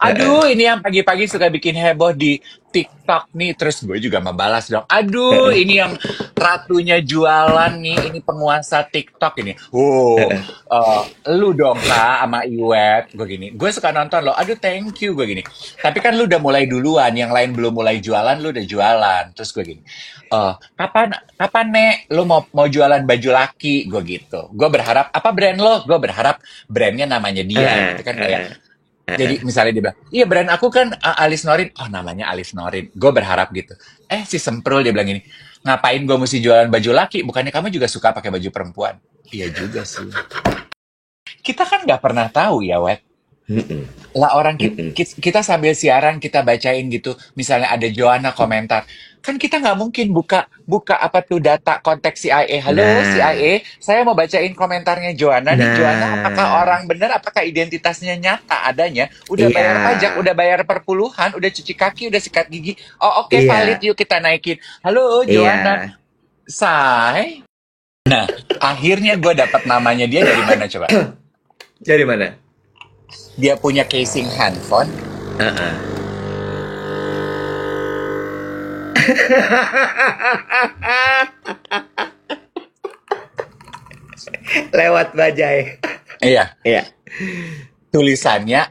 Aduh, ini yang pagi-pagi suka bikin heboh di TikTok nih. Terus gue juga membalas dong. Aduh, ini yang ratunya jualan nih. Ini penguasa TikTok ini. Lu dong kak sama Iwet. Gue gini. Gue suka nonton loh. Aduh, thank you. Gue gini. Tapi kan lu udah mulai duluan. Yang lain belum mulai jualan, lu udah jualan. Terus gue gini. Kapan Nek? Lu mau jualan baju laki? Gue gitu. Gue berharap, apa brand lo? Gue berharap brandnya namanya dia gitu kan. Kayak jadi misalnya dia bilang, iya brand aku kan Alis Norin. Oh namanya Alis Norin. Gue berharap gitu. Si Semprul dia bilang gini, ngapain gue mesti jualan baju laki? Bukannya kamu juga suka pakai baju perempuan? Iya juga sih. Kita kan nggak pernah tahu ya, Wet. Lah orang kita sambil siaran kita bacain gitu. Misalnya ada Joanna komentar. Kan kita nggak mungkin buka buka apa tuh data kontak CIA. Halo Nah, CIA, saya mau bacain komentarnya Joanna nih. Joanna apakah nah, orang bener? Apakah identitasnya nyata adanya? Udah iya, bayar pajak, udah bayar perpuluhan, udah cuci kaki, udah sikat gigi. Oh oke, valid, iya, yuk kita naikin. Halo Joanna, iya. say. Nah, akhirnya gue dapat namanya dia dari mana coba? Dari mana? Dia punya casing handphone. Heeh. Lewat bajai. Iya, Iya. tulisannya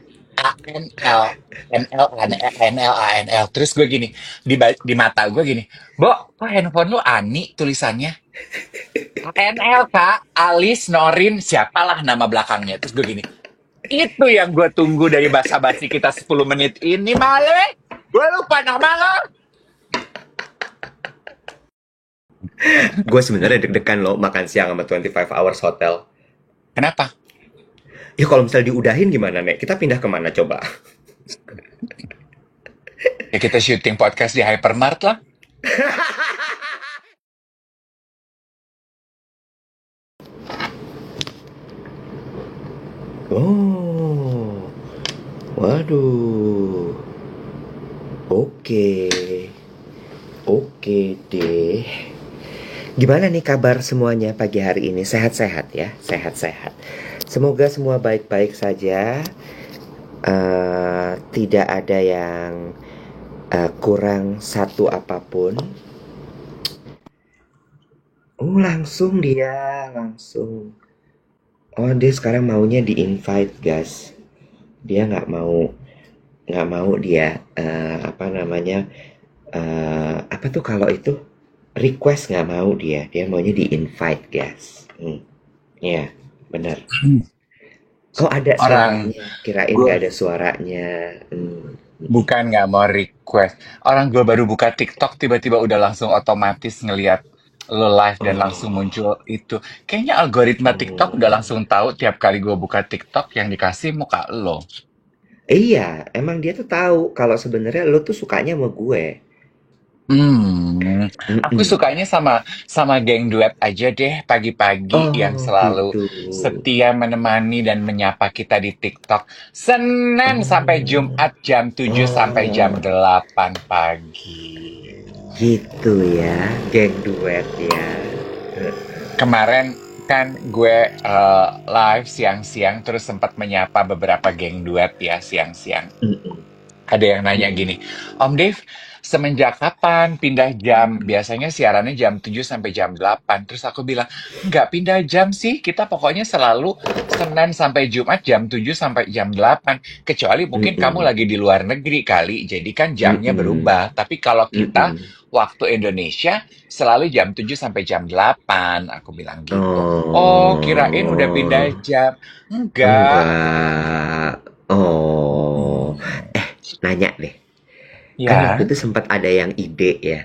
ANL, NL. Terus gue gini, di mata gue gini, Bo, kok handphone lu Ani tulisannya? ANL kak, Alis Norin, siapalah nama belakangnya. Terus gue gini, itu yang gue tunggu dari basa-basi kita 10 menit ini, Male. Gue lupa nama lo. Gue sebenarnya deg-degan loh makan siang sama 25 Hours Hotel. Kenapa? Ya kalau misalnya diudahin gimana, Nek? Kita pindah kemana coba? Ya kita syuting podcast di Hypermart lah. Oh, waduh. Oke, oke deh. Gimana nih kabar semuanya pagi hari ini? Sehat-sehat ya? Sehat-sehat. Semoga semua baik-baik saja. Tidak ada yang kurang satu apapun. Langsung dia, langsung. Oh, dia sekarang maunya di invite, guys. Dia nggak mau dia apa namanya apa tuh kalau itu request nggak mau dia maunya di invite, guys. Ya, benar. Oh, ada Orang suaranya. Kirain gue nggak ada suaranya. bukan nggak mau request. Orang gue baru buka TikTok tiba-tiba udah langsung otomatis ngelihat lo live dan langsung Oh, muncul itu. Kayaknya algoritma TikTok udah oh. langsung tahu tiap kali gue buka TikTok yang dikasih muka lo. Iya, emang dia tuh tahu kalau sebenarnya lo tuh sukanya sama gue. Aku Mm-mm. sukanya sama sama geng duet aja deh pagi-pagi yang Oh, selalu gitu. setia menemani dan menyapa kita di TikTok. Senin sampai Oh, Jumat jam 7 sampai jam oh, 8 pagi. gitu ya, geng duet ya. Kemarin kan gue live siang-siang terus sempat menyapa beberapa geng duet ya siang-siang. Mm-mm, Ada yang nanya mm-mm. gini, Om Dave, semenjak kapan pindah jam? Biasanya siarannya jam 7 sampai jam 8. Terus aku bilang, nggak pindah jam sih, kita pokoknya selalu Senin sampai Jumat jam 7 sampai jam 8. Kecuali mungkin kamu Mm-mm, lagi di luar negeri kali, jadi kan jamnya mm-mm, berubah. Tapi kalau kita, mm-mm. waktu Indonesia, selalu jam 7 sampai jam 8. Aku bilang gitu. Oh, kirain udah pindah Oh, jam. Enggak. enggak. Oh, Mm-mm. nanya deh. Kan waktu Ya. itu sempat ada yang ide ya.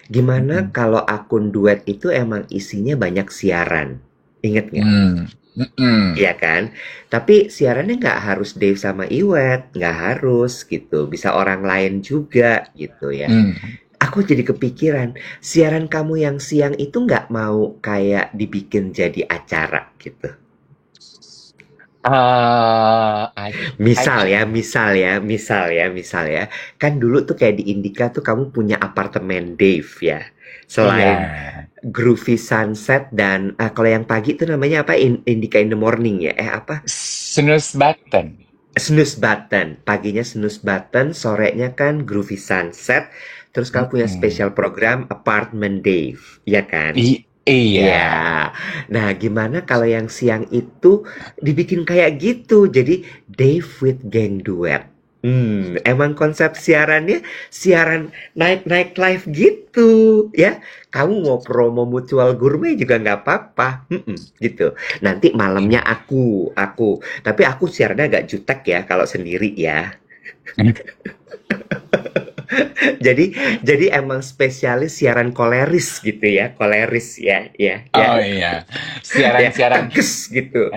Gimana Mm-mm. kalau akun duet itu emang isinya banyak siaran? Ingat nggak? Hmm, mhm, Iya kan? Tapi siarannya nggak harus Dave sama Iwet, nggak harus gitu. Bisa orang lain juga gitu ya. mmm, Aku jadi kepikiran, siaran kamu yang siang itu nggak mau kayak dibikin jadi acara gitu. I Misal ya, misal ya, misal ya, misal ya. Kan dulu tuh kayak di Indika tuh kamu punya apartemen Dave ya. iya, Selain Groovy Sunset dan kalau yang pagi tuh namanya apa? Indika in the Morning ya? Apa? snooze button. Snooze Button. Paginya Snooze Button, sorenya kan Groovy Sunset. Terus kamu punya Mm-mm. spesial program Apartment Dave, ya kan? Iya. Ya. Nah, gimana kalau yang siang itu dibikin kayak gitu? Jadi Dave with Gang Duet. Emang konsep siarannya siaran naik-naik live gitu, ya. Kamu mau promo Mutual Gourmet juga nggak apa-apa, gitu. Nanti malamnya aku. Tapi aku siarannya agak jutek ya kalau sendiri ya. Jadi jadi emang spesialis siaran koleris gitu ya, koleris ya, Oh ya. iya. Ya, Siaran-siaran tegas gitu.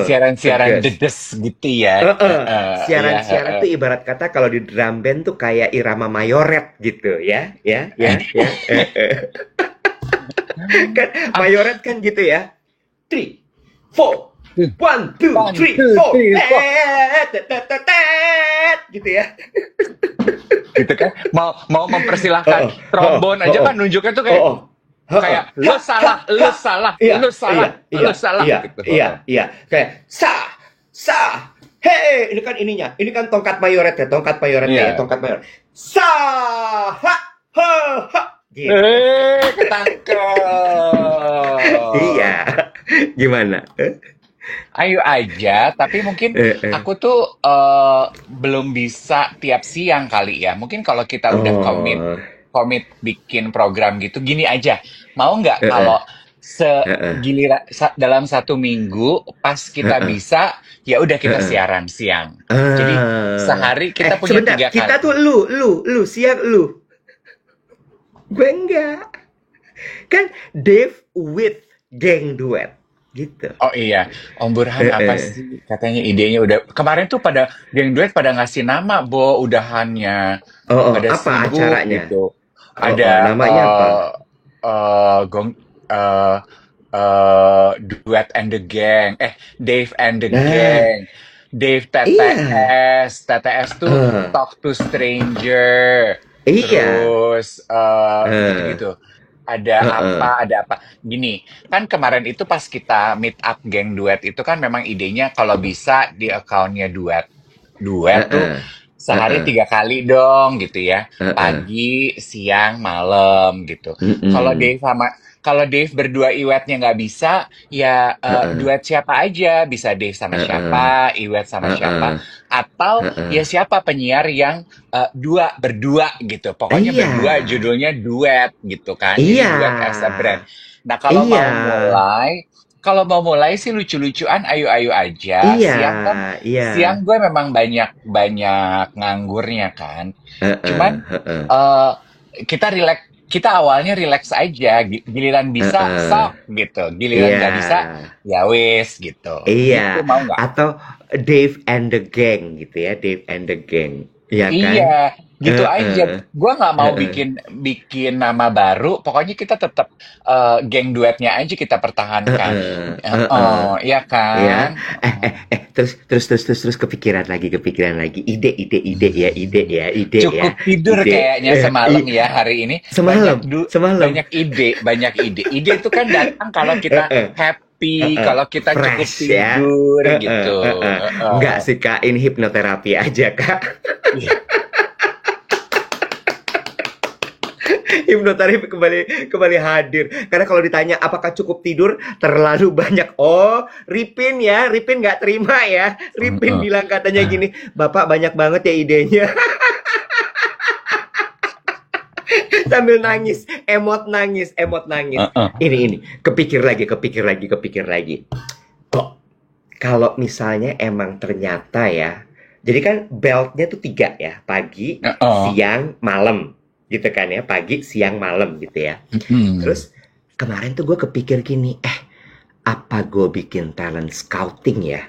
siaran-siaran Tegas. dedes gitu ya. Iya, Siaran-siaran tuh ibarat kata kalau di drum band tuh kayak irama mayoret gitu ya. Kan Ah, mayoret kan gitu ya. Three, four, one, two, one, three, two, four, three, four. gitu ya. Gitu kan. Mau mau mempersilahkan Heeh, heeh, trombon aja heeh, kan nunjuknya tuh kayak heeh, heeh. kayak lu salah, lu Ha, salah, iya, lu iya, salah, iya, lu salah iya, gitu. iya, iya. Kayak sah, hei, ini kan ininya, ini kan tongkat mayoretnya ya, Iya. tongkat mayoret. Sah, ha, ha, ha, gitu. Iya, Ketangkep. gimana? Ayo aja, tapi mungkin Eh, eh. aku tuh belum bisa tiap siang kali ya. Mungkin kalau kita udah komit Oh, komit bikin program gitu, gini aja. Mau nggak eh, kalau eh, eh, eh, dalam 1 minggu pas eh, kita eh, bisa, ya udah eh, kita eh. siaran siang. Jadi Ah. sehari kita punya Sebentar, tiga kita tuh kali. lu, siang lu. Gue enggak. Kan Dave with Gang Duet. Gitu. Oh iya, Om Burhan Eh, apa eh. sih katanya idenya udah kemarin tuh pada geng duet pada ngasih nama udahannya Oh, oh, pada apa sibuk acaranya? gitu. Oh, oh, Ada namanya apa? gong eh Duet and the Gang, Dave and the Nah, Gang, Dave iya. TTS tuh Eh, Talk to Stranger, iya. terus Eh, gitu-gitu. Ada eh, ada apa? Gini, kan kemarin itu pas kita meet up geng duet itu kan memang idenya kalau bisa di akunnya duet. eh, Duet tuh eh, eh, sehari eh, 3 kali dong gitu ya. eh, eh. Pagi, siang, malam gitu. Kalau Mm-mm. Dave sama kalau Dave berdua iwetnya nggak bisa, ya Eh, eh, duet siapa aja. Bisa Dave sama eh, eh, siapa, iwet sama eh, siapa, eh, atau eh, ya eh. siapa penyiar yang berdua gitu. Pokoknya Iya, berdua judulnya duet gitu kan. Jadi iya, duet as a brand. Nah, iya, kalau mau mulai sih lucu-lucuan, ayo-ayo aja. iya, iya. Siang gue memang banyak banyak nganggurnya kan. Eh, Cuman eh, eh, eh, eh kita awalnya relax aja. Giliran eh, bisa eh. sok gitu. Giliran Iya, nggak bisa ya wes gitu. Gitu iya. mau nggak? Atau Dave and the Gang gitu ya, Dave and the Gang. Iya kan? Iya, gitu aja. Heeh, Gua nggak mau heeh, bikin bikin nama baru. Pokoknya kita tetap geng duetnya aja kita pertahankan. heeh, heeh. Oh, iya Ya, kan? terus kepikiran lagi, ide ya, Cukup tidur ide, kayaknya semalam ya hari ini. semalam, semalam, Banyak ide, banyak ide. Ide itu kan datang kalau kita Heeh, happy, heeh, kalau kita cukup fresh ya, tidur heeh, gitu. heeh. Nggak sih kak, ini hipnoterapi aja kak. Iya. Hipnoterapis kembali hadir. Karena kalau ditanya apakah cukup tidur, terlalu banyak. Oh, Ripin nggak terima ya. Ripin Heeh. bilang katanya gini, Bapak banyak banget ya idenya. Sambil nangis, emot nangis. Heeh. Ini, kepikir lagi. Kok kalau misalnya emang ternyata ya, jadi kan beltnya tuh 3 ya, pagi, Heeh. siang, malam, gitu kan ya, pagi, siang, malam gitu ya. Mm-mm. Terus kemarin tuh gue kepikir gini, apa gue bikin talent scouting ya?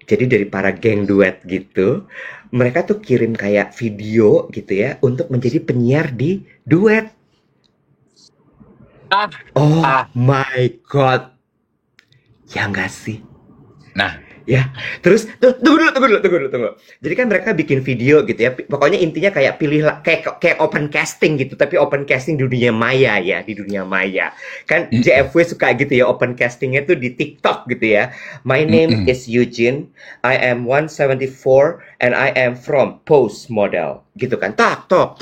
Jadi dari para geng duet gitu, mereka tuh kirim kayak video gitu ya untuk menjadi penyiar di duet. Ah, Oh ah. my god, ya nggak sih? Nah, Ya, terus tunggu dulu. Jadi kan mereka bikin video gitu ya. Pokoknya intinya kayak pilih kayak open casting gitu, tapi open casting di dunia maya ya, di dunia maya. Kan Mm-mm. JFW suka gitu ya, open castingnya tuh di TikTok gitu ya. My name Mm-mm. is Eugene, I am 174 and I am from Pose Model. Gitu kan. Tak tok,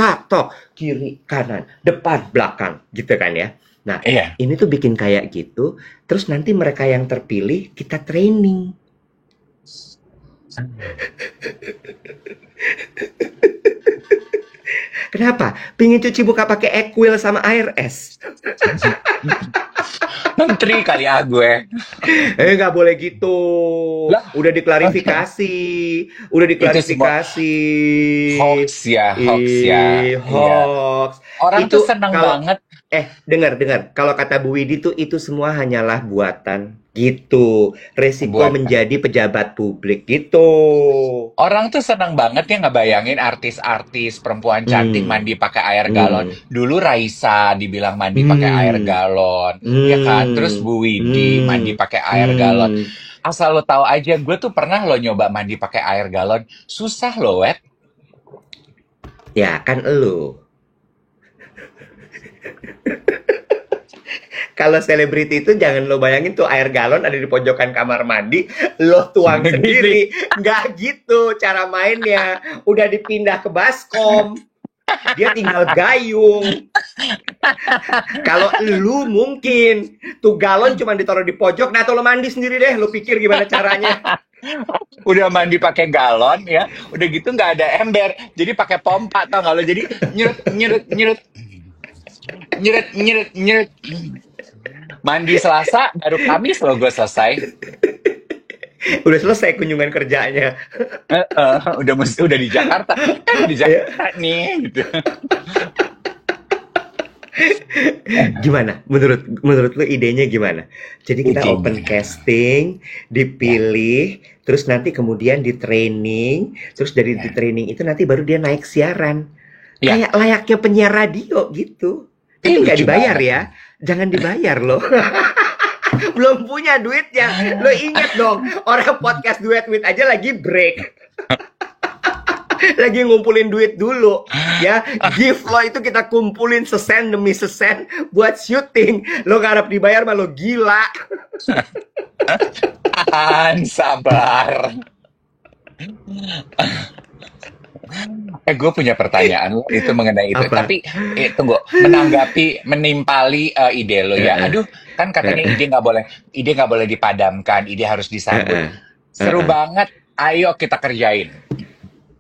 kiri, kanan, depan, belakang, gitu kan ya. Nah, Iya. ini tuh bikin kayak gitu, terus nanti mereka yang terpilih kita training. Kenapa? Pingin cuci muka pakai Equil sama air es. Menteri kali ya gue. Nggak boleh gitu. Lah, Udah diklarifikasi. Udah itu semua diklarifikasi. hoax ya. Iya. Hoax. Orang tuh Itu seneng kalau banget. dengar. Kalau kata Bu Widi tuh itu semua hanyalah buatan. Gitu. Resiko Buat menjadi pejabat publik gitu. orang tuh seneng banget ya ngebayangin artis-artis perempuan cantik Hmm. mandi pakai air galon. Hmm. Dulu Raisa dibilang mandi pakai air Hmm. galon, ya kan? Terus Hmm. Bu Widi mandi Hmm. pakai air galon. Hmm. Asal lo tahu aja, gue tuh pernah lo nyoba mandi pakai air galon. Susah lo, wet. Ya kan elu. Kalau selebriti itu jangan lo bayangin tuh air galon ada di pojokan kamar mandi, lo tuang Gini. sendiri. Nggak gitu cara mainnya. Udah dipindah ke baskom. Dia tinggal gayung. Kalau lu mungkin tuh galon cuma ditaruh di pojok, nah tuh lo mandi sendiri deh. Lo pikir gimana caranya? Udah mandi pakai galon ya, udah gitu nggak ada ember, jadi pakai pompa tau nggak lo? Jadi nyerut nyerut nyerut nyerut nyerut nyerut. Mandi Selasa, baru Kamis lo gue selesai. Udah selesai kunjungan kerjanya. Udah di Jakarta, di Ya. Jakarta nih gitu. Gimana? Menurut lu idenya gimana? Jadi kita open Idenya. casting, Ya, dipilih, terus nanti kemudian di training, terus dari di ya, training itu nanti baru dia naik siaran. ya. Kayak layaknya penyiar radio gitu. Ih, Tapi nggak lucu dibayar banget. ya. Jangan dibayar loh. Belum punya duitnya. Lo inget dong, orang podcast duet with aja lagi break. Lagi ngumpulin duit dulu ya, gift lo itu kita kumpulin sesen demi sesen buat syuting, lo ngarep dibayar mah lo gila. Tahan, sabar. Gue punya pertanyaan lo itu mengenai itu. Apa? Tapi tunggu, menimpali ide lo ya. Heeh, Aduh, kan katanya heeh, ide nggak boleh dipadamkan, ide harus disambut. heeh, Seru heeh. banget. Ayo kita kerjain.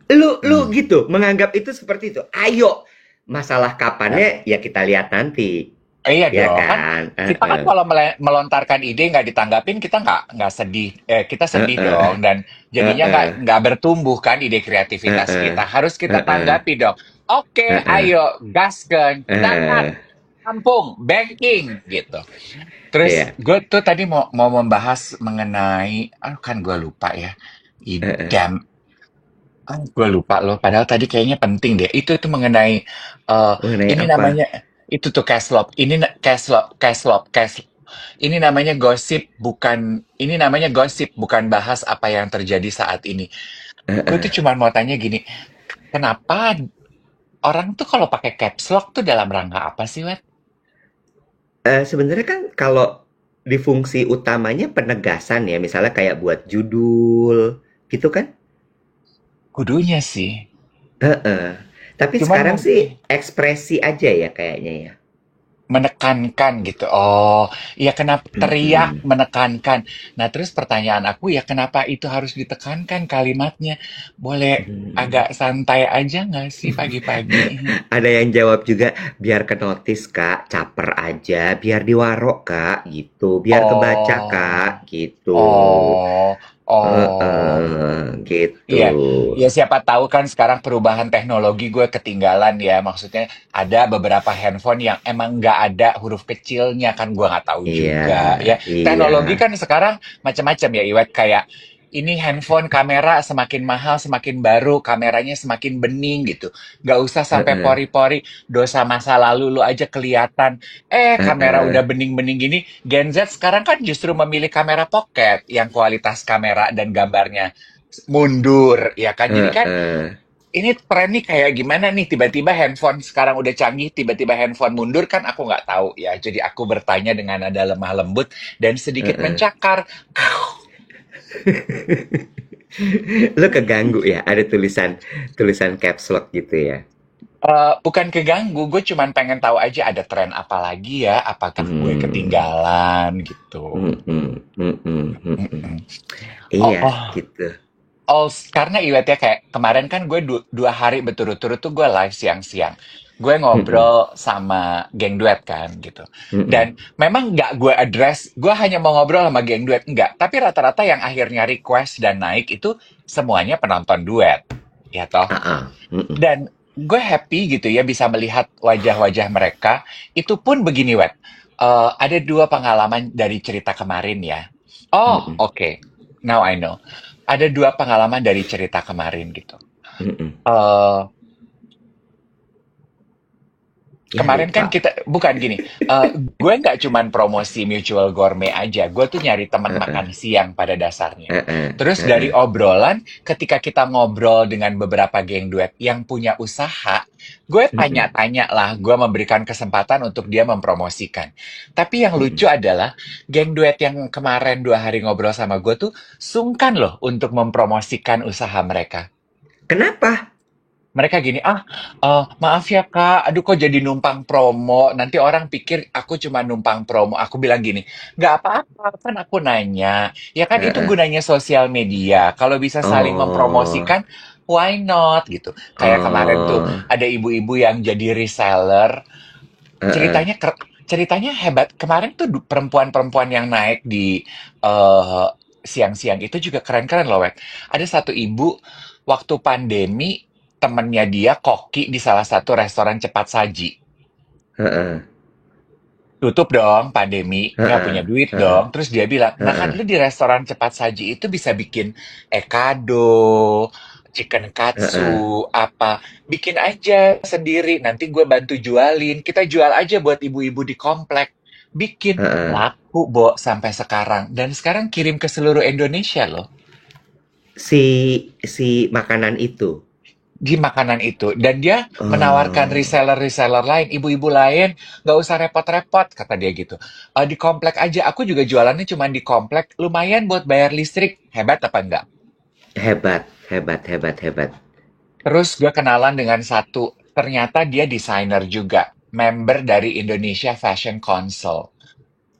Lu Hmm. gitu menganggap itu seperti itu, ayo, masalah kapannya ya kita lihat nanti, Iya ya dong, kan kan. kita kan Heeh, kalau melontarkan ide nggak ditanggapin, kita nggak sedih, kita sedih heeh, dong, dan jadinya heeh, nggak bertumbuh kan ide kreativitas heeh, kita. Harus kita heeh, tanggapi dong. Oke, heeh, ayo gaskan, heeh. jangan kampung, banking gitu. Terus Iya, gue tuh tadi mau mau membahas mengenai, kan gue lupa ya, heeh. idam, gue lupa loh. Padahal tadi kayaknya penting deh. Itu mengenai Mengenai ini apa? namanya itu tuh caslop. Caslop. Ini namanya gosip bukan ini namanya gosip bukan bahas apa yang terjadi saat ini. Gue tuh Heeh. cuma mau tanya gini, kenapa orang tuh kalau pakai caps lock tuh dalam rangka apa sih, Wet? Sebenarnya kan kalau di fungsi utamanya penegasan ya, misalnya kayak buat judul, gitu kan? Kudunya sih. Heeh. Tapi Cuman sekarang sih mungkin ekspresi aja ya kayaknya ya. menekankan gitu. Oh, ya kenapa teriak Mhm. menekankan. Nah, terus pertanyaan aku ya kenapa itu harus ditekankan kalimatnya? Boleh Mhm. agak santai aja nggak sih pagi-pagi? Ada yang jawab juga, biar ke notice Kak, caper aja, biar diwarok Kak, gitu. Biar kebaca Oh, Kak, gitu. oh, oh. Gitu. Iya, ya siapa tahu kan sekarang perubahan teknologi gue ketinggalan ya. Maksudnya ada beberapa handphone yang emang nggak ada huruf kecilnya kan gue nggak tahu Iya, juga ya. iya. Teknologi kan sekarang macam-macam ya Iwet kayak ini handphone kamera semakin mahal, semakin baru, kameranya semakin bening gitu. Nggak usah sampai Heeh, pori-pori, dosa masa lalu lu aja kelihatan. Kamera heeh, udah bening-bening gini. Gen Z sekarang kan justru memilih kamera pocket yang kualitas kamera dan gambarnya mundur, ya kan? Jadi kan heeh. ini tren nih kayak gimana nih? Tiba-tiba handphone sekarang udah canggih, tiba-tiba handphone mundur kan aku nggak tahu ya. Jadi aku bertanya dengan nada lemah lembut dan sedikit Heeh. mencakar. Lu keganggu ya, ada tulisan tulisan caps lock gitu ya. Bukan keganggu, gue cuman pengen tahu aja ada tren apa lagi ya, apakah gue Hmm, ketinggalan gitu. mhm, mhm, mhm. Mm-mm. Oh, Iya, oh, gitu. karena Iwet ya kayak kemarin kan gue 2 hari berturut-turut tuh gue live siang-siang. Gue Mhm, ngobrol sama geng duet kan gitu. mhm, Dan memang nggak gue address, gue hanya mau ngobrol sama geng duet, enggak. Tapi rata-rata yang akhirnya request dan naik itu semuanya penonton duet. Ya toh? heeh, mhm, Dan gue happy gitu ya bisa melihat wajah-wajah mereka. Itu pun begini, Wet. Ada 2 pengalaman dari cerita kemarin ya. Oh, mhm, oke. Now I know. Ada 2 pengalaman dari cerita kemarin gitu. mhm. Eh Ya Kemarin kan lupa. kita bukan gini, gue nggak cuman promosi Mutual Gourmet aja, gue tuh nyari teman Heeh, makan siang pada dasarnya. heeh, Terus dari heeh, obrolan, ketika kita ngobrol dengan beberapa geng duet yang punya usaha, gue mhm, tanya-tanya lah, gue memberikan kesempatan untuk dia mempromosikan. Tapi yang lucu mhm. adalah, geng duet yang kemarin 2 hari ngobrol sama gue tuh sungkan loh untuk mempromosikan usaha mereka. Kenapa? Mereka gini, maaf ya kak, aduh kok jadi numpang promo, nanti orang pikir aku cuma numpang promo. Aku bilang gini, nggak apa-apa, kan aku nanya. Ya kan itu Heeh. gunanya sosial media, kalau bisa saling Oh, mempromosikan, why not gitu. Kayak kemarin tuh, oh, ada ibu-ibu yang jadi reseller, heeh, ceritanya ceritanya hebat. Kemarin tuh perempuan-perempuan yang naik di eh, siang-siang itu juga keren-keren loh, Wet. Ada satu ibu waktu pandemi temennya dia koki di salah satu restoran cepat saji. heeh, Tutup dong pandemi, nggak heeh, punya duit heeh, dong. Terus dia bilang, nah kan heeh, lu di restoran cepat saji itu bisa bikin ekado, chicken heeh, katsu, apa. Bikin aja sendiri, nanti gue bantu jualin. Kita jual aja buat ibu-ibu di komplek. Bikin, heeh. laku, Bo, sampai sekarang. Dan sekarang kirim ke seluruh Indonesia loh. Si si makanan itu. Di makanan itu. Dan dia menawarkan Oh, reseller-reseller lain, ibu-ibu lain, nggak usah repot-repot, kata dia gitu. Di komplek aja, aku juga jualannya cuma di komplek, lumayan buat bayar listrik. Hebat apa enggak? hebat, hebat, hebat, hebat. Terus gue kenalan dengan satu, ternyata dia desainer juga, member dari Indonesia Fashion Council.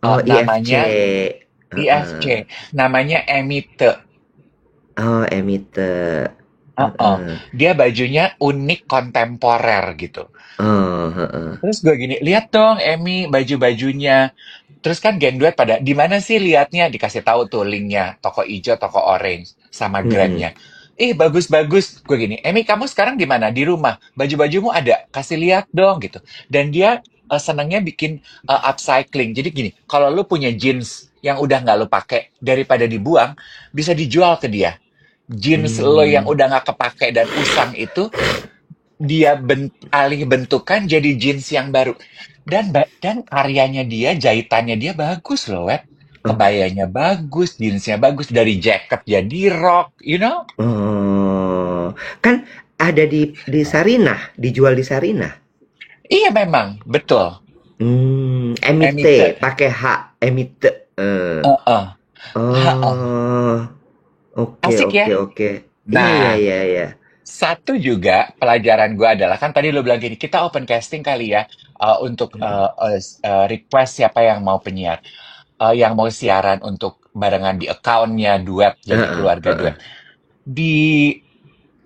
Oh, Namanya IFC. Heeh. IFC, namanya Emite. Oh, Emite. Heeh. Heeh. Dia bajunya unik kontemporer gitu. Oh, heeh. Terus gue gini, lihat dong Emmy baju-bajunya. Terus kan Gen Duet pada, di mana sih liatnya? Dikasih tahu tuh linknya, toko hijau, toko orange, sama Mhm. Gramnya. Ih bagus-bagus. Gue gini, Emmy kamu sekarang di mana? Di rumah. Baju-bajumu ada? Kasih lihat dong gitu. Dan dia senangnya bikin upcycling. Jadi gini, kalau lu punya jeans yang udah nggak lu pakai, daripada dibuang, bisa dijual ke dia. Jeans lo yang Mmm, udah nggak kepake dan usang itu, dia alih bentukan jadi jeans yang baru. Dan karyanya dia, jahitannya dia bagus loh, Wet. oh Kebayanya bagus, jeansnya bagus, dari jacket jadi rok, you know? oh, kan ada di Sarinah, dijual di Sarinah? Iya memang, betul. Emite, Emite. pakai H, Emite, Heeh. Heeh. Oh, oke, Asik oke, ya? oke. Iya, iya, Nah, iya, iya. satu juga pelajaran gue adalah, kan tadi lo bilang gini, kita open casting kali ya, untuk Mhm, request siapa yang mau penyiar. Yang mau siaran untuk barengan di account-nya duet, jadi heeh, keluarga heeh, duet. Di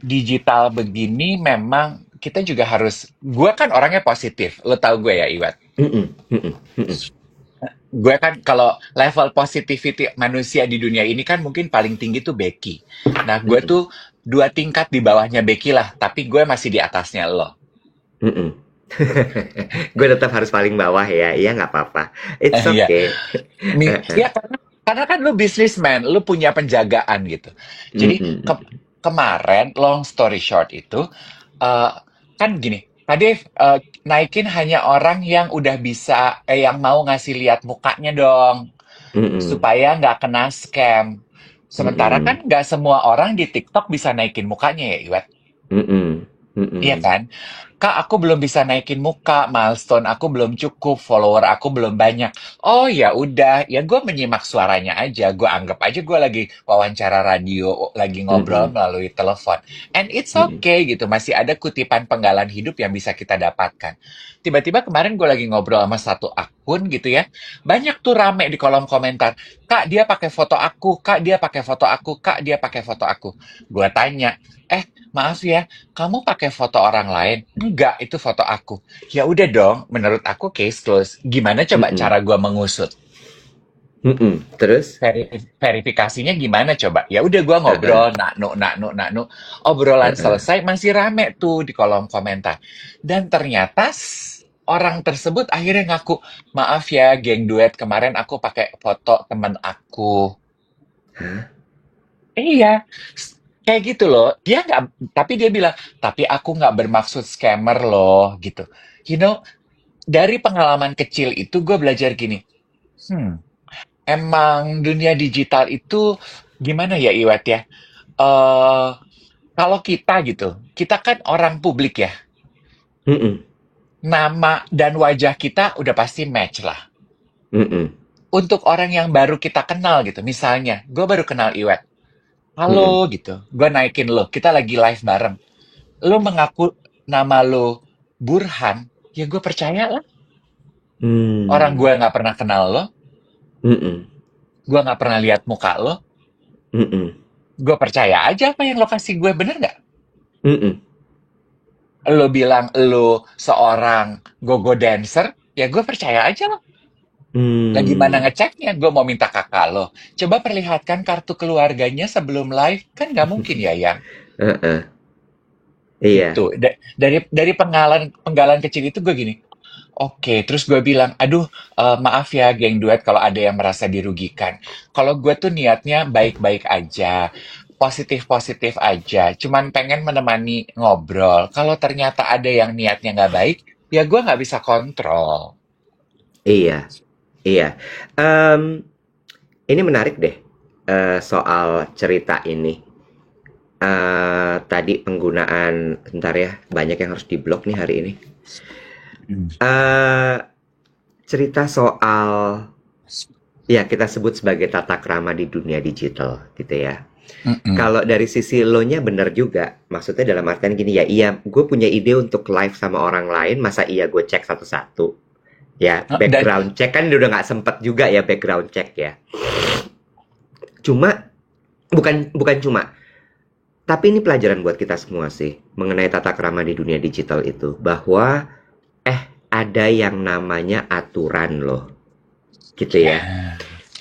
digital begini memang kita juga harus, gue kan orangnya positif, lo tau gue ya Iwat. mhm, mhm, mhm, Gue kan kalau level positivity manusia di dunia ini kan mungkin paling tinggi tuh Becky. Nah gue mhm, tuh 2 tingkat di bawahnya Becky lah, tapi gue masih di atasnya lo. mhm. Gue tetap harus paling bawah ya, iya nggak apa-apa. It's Iya, okay. Ya Heeh, karena Karena kan lu businessman, lu punya penjagaan gitu. Jadi Mm-mm. kemarin, long story short itu, eh, kan gini, tadi naikin hanya orang yang udah bisa, yang mau ngasih lihat mukanya dong, Mm-mm. supaya nggak kena scam. Sementara Mm-mm. kan nggak semua orang di TikTok bisa naikin mukanya ya, Iwet. Mm-mm. Iya Mm-mm. kan? Kak, aku belum bisa naikin muka, milestone aku belum cukup, follower aku belum banyak. Oh ya udah, ya gue menyimak suaranya aja, gue anggap aja gue lagi wawancara radio, lagi ngobrol Mm-mm. melalui telepon. And it's Mm-mm. okay gitu, masih ada kutipan penggalan hidup yang bisa kita dapatkan. Tiba-tiba kemarin gue lagi ngobrol sama satu akun gitu ya, banyak tuh rame di kolom komentar. Kak, dia pakai foto aku, kak, dia pakai foto aku, kak, dia pakai foto aku. Gue tanya, maaf ya, kamu pakai foto orang lain? Enggak, itu foto aku. Ya udah dong, menurut aku case close. Gimana coba Mm-mm. cara gua mengusut? Mm-mm. Terus? Verifikasinya gimana coba? Ya udah gua Uh-uh. ngobrol, naknu. Obrolan Uh-uh. selesai, masih rame tuh di kolom komentar. Dan ternyata orang tersebut akhirnya ngaku, maaf ya, geng duet kemarin aku pakai foto teman aku. Hah? Iya, kayak gitu loh. Dia nggak, tapi dia bilang, tapi aku nggak bermaksud scammer loh, gitu. You know, dari pengalaman kecil itu gue belajar gini, hmm, emang dunia digital itu gimana ya Iwet ya? eh Kalau kita gitu, kita kan orang publik ya. Mm-mm. Nama dan wajah kita udah pasti match lah. Mm-mm. Untuk orang yang baru kita kenal gitu, misalnya, gue baru kenal Iwet. Halo Mm-mm. gitu, gue naikin lo, kita lagi live bareng. Lo mengaku nama lo Burhan, ya gue percaya lah. Orang Mm. gue nggak pernah kenal lo, Mm-mm. gue nggak pernah lihat muka lo, Mm-mm. gue percaya aja apa yang lo kasih gue, bener nggak? Mm-mm. Lo bilang lo seorang go-go dancer, ya gue percaya aja lo. Lagi mana Mm. ngeceknya, gue mau minta kakak lo. Coba perlihatkan kartu keluarganya sebelum live, kan nggak mungkin ya, yang Uh-uh. Iya. itu. Dari penggalan penggalan kecil itu gue gini, oke, terus gue bilang, aduh, maaf ya geng duet kalau ada yang merasa dirugikan. Kalau gue tuh niatnya baik-baik aja, positif-positif aja, cuman pengen menemani ngobrol. Kalau ternyata ada yang niatnya nggak baik, ya gue nggak bisa kontrol. Iya. Iya. Em, ini menarik deh, soal cerita ini. Tadi penggunaan, bentar ya, banyak yang harus diblok nih hari ini. Hmm. Eh, cerita soal, ya kita sebut sebagai tata krama di dunia digital, gitu ya. Mm-mm. Kalau dari sisi lo-nya bener juga, maksudnya dalam artian gini ya, iya, gue punya ide untuk live sama orang lain, masa iya gue cek satu-satu? Ya, Dan background check kan udah nggak sempet juga ya background check ya. Cuma, bukan cuma, tapi ini pelajaran buat kita semua sih, mengenai tata krama di dunia digital itu, bahwa ada yang namanya aturan loh, gitu ya, ya.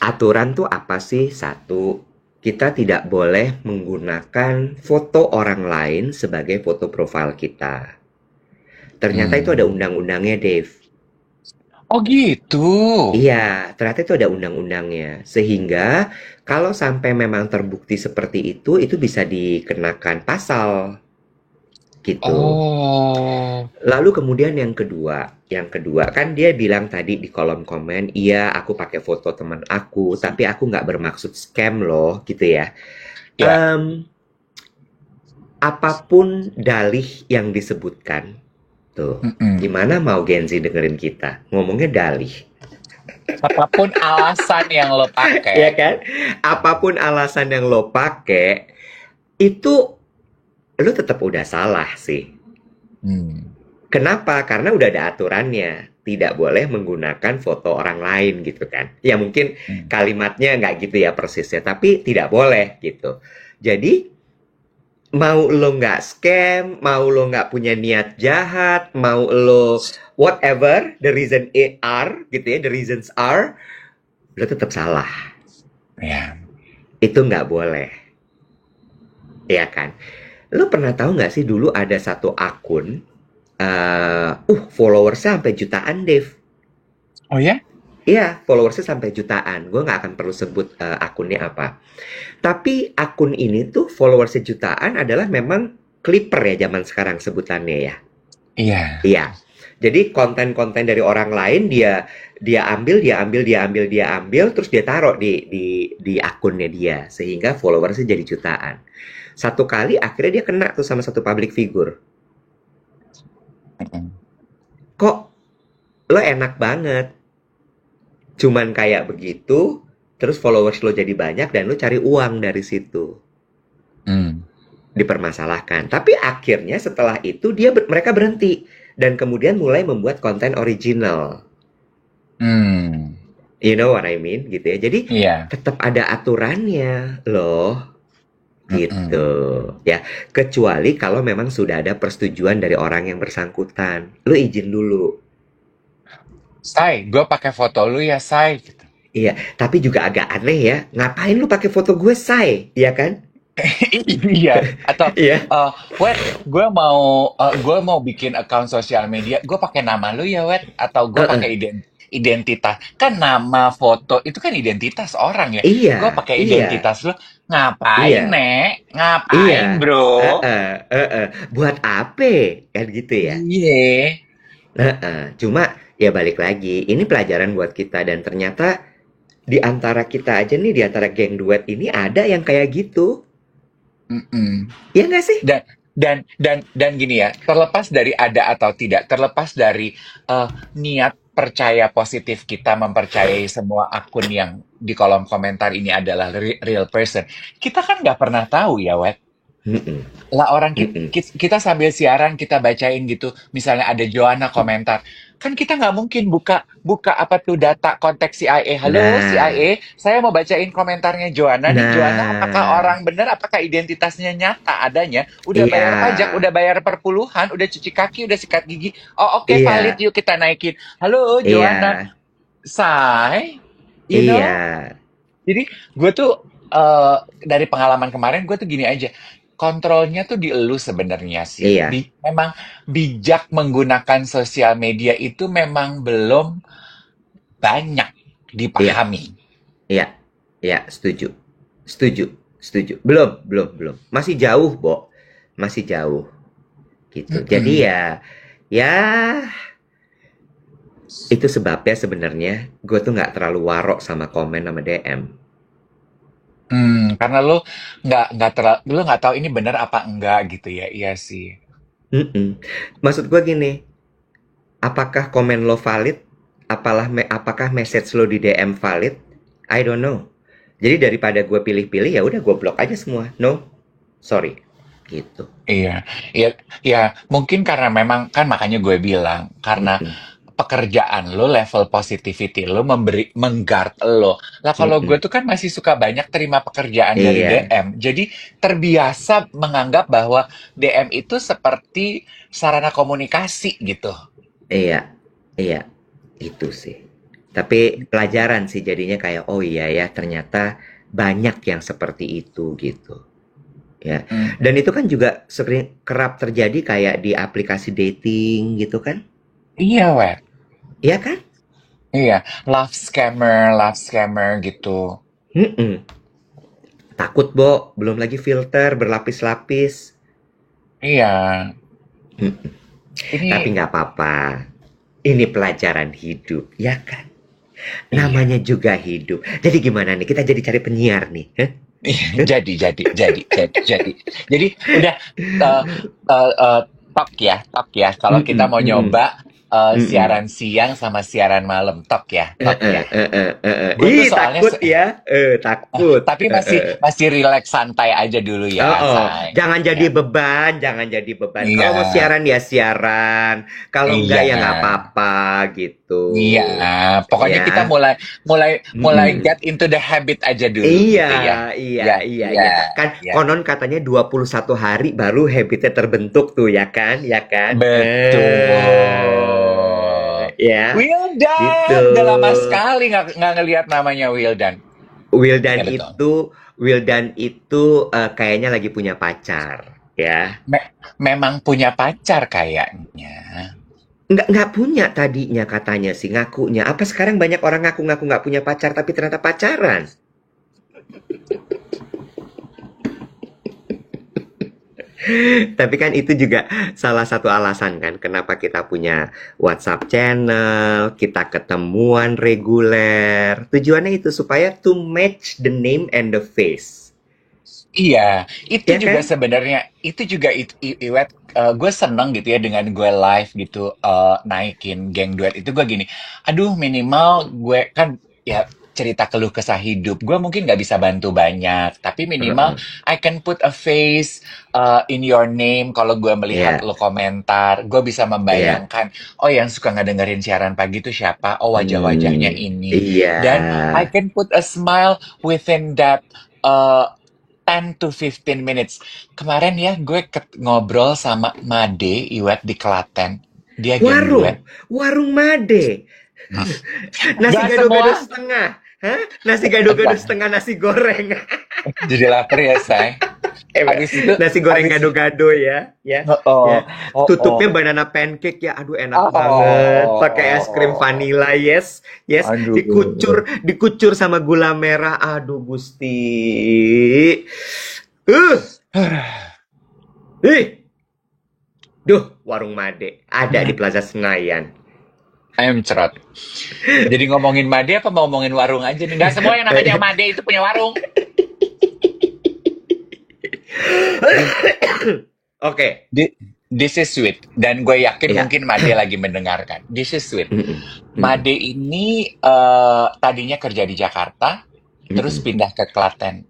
Aturan tuh apa sih? Satu, kita tidak boleh menggunakan foto orang lain sebagai foto profil kita. Ternyata itu ada hmm. undang-undangnya, Dave. Oh gitu. Iya, ternyata itu ada undang-undangnya. Sehingga kalau sampai memang terbukti seperti itu bisa dikenakan pasal gitu. Oh, Lalu kemudian yang kedua kan dia bilang tadi di kolom komen, iya aku pakai foto teman aku, tapi aku nggak bermaksud scam loh, gitu ya. ya. Em, apapun dalih yang disebutkan, tuh, Mm-mm. gimana mau Gen Z dengerin kita? Ngomongnya dalih, Apapun alasan yang lo ya pakai. kan? Apapun alasan yang lo pakai, itu lo tetap udah salah sih. Hmm. Kenapa? Karena udah ada aturannya. Tidak boleh menggunakan foto orang lain gitu kan. Ya mungkin Hmm. kalimatnya nggak gitu ya persisnya, tapi tidak boleh gitu. Jadi mau lo nggak scam, mau lo nggak punya niat jahat, mau lo whatever the reason are gitu ya, the reasons are, lo tetap salah. Ya. Itu nggak boleh, ya kan? Lo pernah tahu nggak sih dulu ada satu akun, followersnya sampai jutaan, Dave. Oh ya? Iya, followersnya sampai jutaan. Gue nggak akan perlu sebut akunnya apa. Tapi akun ini tuh followersnya jutaan adalah memang clipper ya zaman sekarang sebutannya ya. Iya. Iya. Jadi konten-konten dari orang lain dia ambil, dia ambil, terus dia taruh di akunnya dia sehingga followersnya jadi jutaan. Satu kali akhirnya dia kena tuh sama satu public figure. Mm-mm. Kok lo enak banget, cuman kayak begitu, terus followers lo jadi banyak dan lo cari uang dari situ. Hmm. Dipermasalahkan. Tapi akhirnya setelah itu mereka berhenti dan kemudian mulai membuat konten original. Hmm. You know what I mean gitu ya. Jadi Iya. tetap ada aturannya loh Mm-mm. gitu ya. Kecuali kalau memang sudah ada persetujuan dari orang yang bersangkutan. Lu izin dulu. Say, gue pakai foto lu ya, Say. Gitu. Iya, tapi juga agak aneh ya. Ngapain lu pakai foto gue, say? Iya kan? Iya. Atau, Iya. Wet, gue mau bikin account sosial media. Gue pakai nama lu ya, Wet. Atau gue Heeh. pakai identitas. Kan nama foto itu kan identitas orang ya. Gue Iya, pakai iya, identitas lu. Ngapain, iya, Nek? iya. Ngapain, bro? Heeh, heeh. Buat apa? Kan gitu ya. Iya. Heeh. Cuma ya balik lagi, ini pelajaran buat kita dan ternyata di antara kita aja nih, di antara geng duet ini ada yang kayak gitu. Mm-mm. Iya nggak sih? Dan gini ya, terlepas dari ada atau tidak, terlepas dari niat percaya positif kita mempercayai semua akun yang di kolom komentar ini adalah real person, kita kan nggak pernah tahu ya, Wet. Mm-mm, Lah orang mm-mm. kita sambil siaran kita bacain gitu, misalnya ada Joanna komentar, kan kita nggak mungkin buka buka apa tuh data kontak CIA. Halo Nah, CIA, saya mau bacain komentarnya Joanna nih. Joanna apakah nah, orang bener? Apakah identitasnya nyata adanya? Udah iya, bayar pajak, udah bayar perpuluhan, udah cuci kaki, udah sikat gigi. Oh oke, valid, iya, yuk kita naikin. Halo Joanna, iya, say, you iya, know? Jadi gue tuh dari pengalaman kemarin gue tuh gini aja, kontrolnya tuh di elu sebenarnya sih. iya, Memang bijak menggunakan sosial media itu memang belum banyak iya, dipahami. iya, iya, setuju, setuju, setuju. Belum. Masih jauh, Bo. Masih jauh, gitu. Jadi Mm-mm. ya itu sebabnya sebenarnya gue tuh nggak terlalu warok sama komen sama DM. Karena lu nggak tahu ini benar apa enggak gitu ya, iya sih. Mm-mm. Maksud gue gini, apakah komen lo valid? Apakah message lo di DM valid? I don't know. Jadi daripada gue pilih-pilih ya udah gue blok aja semua. No, sorry. Gitu. Iya, iya, ya mungkin karena memang kan makanya gue bilang karena Mm-mm. pekerjaan lo, level positivity lo mengguard lo. Lah kalau gue Mm-mm. tuh kan masih suka banyak terima pekerjaan dari Iya, DM. Jadi terbiasa menganggap bahwa DM itu seperti sarana komunikasi gitu. iya, iya. Itu sih. Tapi pelajaran sih jadinya kayak oh iya ya ternyata banyak yang seperti itu gitu. Ya. Dan Mm. itu kan juga sering kerap terjadi kayak di aplikasi dating gitu kan? Iya, weh. Iya kan? Iya, love scammer gitu. Mm-mm. Takut, Bo. Belum lagi filter berlapis-lapis. Iya, Mm-mm. Tapi ini nggak apa-apa. Ini pelajaran hidup, ya kan? iya. Namanya juga hidup. Jadi gimana nih? Kita jadi cari penyiar nih. Hah? Jadi. Jadi udah eh talk ya. Kalau kita Mm-mm, mau mm-mm, nyoba mm-mm. siaran siang sama siaran malam, talk ya. Gue tuh Ih, soalnya takut ya. Takut. tapi masih masih relax santai aja dulu ya, Oh, say. jangan jadi Ya. beban, jangan jadi beban. Iya, Kalau mau siaran ya siaran, kalau enggak iya. ya nggak apa-apa gitu. Iya, pokoknya kita Ya, mulai mulai mulai mm-mm. get into the habit aja dulu Iya, gitu ya. iya, Ya, iya, ya, iya. Kan ya. konon katanya 21 hari baru habitnya terbentuk tuh, ya kan? Ya kan? Betul. Ya, gitu. Wildan, udah lama sekali nggak ngelihat namanya Wildan. Wildan Ya betul. itu, Wildan itu kayaknya lagi punya pacar, ya. Memang punya pacar kayaknya. nggak punya tadinya katanya sih ngakunya. Apa sekarang banyak orang ngaku-ngaku nggak punya pacar tapi ternyata pacaran? Tapi kan itu juga salah satu alasan kan kenapa kita punya WhatsApp channel, kita ketemuan reguler. Tujuannya itu supaya to match the name and the face. Iya, itu Ya juga kan? sebenarnya itu juga Iwet, gue seneng gitu ya dengan gue live gitu, naikin geng duet itu gue gini, aduh minimal gue kan ya cerita keluh kesah hidup, gue mungkin nggak bisa bantu banyak, tapi minimal Heeh. I can put a face in your name kalau gue melihat Iya, lo komentar, gue bisa iya. membayangkan, oh yang suka ngedengerin siaran pagi itu siapa, oh wajah-wajahnya ini, Iya. dan I can put a smile within that uh, 10 to 15 minutes. Kemarin ya gue ngobrol sama Made Iwet di Klaten. Dia geng duet. Warung Made. Nasi Gak gado-gado semua. setengah. Hah? Nasi gado-gado Enggak. setengah nasi goreng. Jadi lapar ya, say. Habis itu, Nasi goreng habis gado-gado ya, ya, oh, oh, ya. oh, Tutupnya oh. banana pancake ya. Aduh enak banget. Pakai es krim Oh. vanilla, yes. Yes, Aduh. dikucur sama gula merah. Aduh Gusti. Uh, ih. Duh, warung Made ada di Plaza Senayan. Ayam cerot. Jadi ngomongin Made apa mau ngomongin warung aja nih? Gak semua yang namanya Made itu punya warung. Di- Oke. This is sweet. Dan gue yakin Ya. mungkin Made lagi mendengarkan. This is sweet. Mm-mm. Mm-mm. Made ini tadinya kerja di Jakarta, terus Mm-mm. pindah ke Klaten.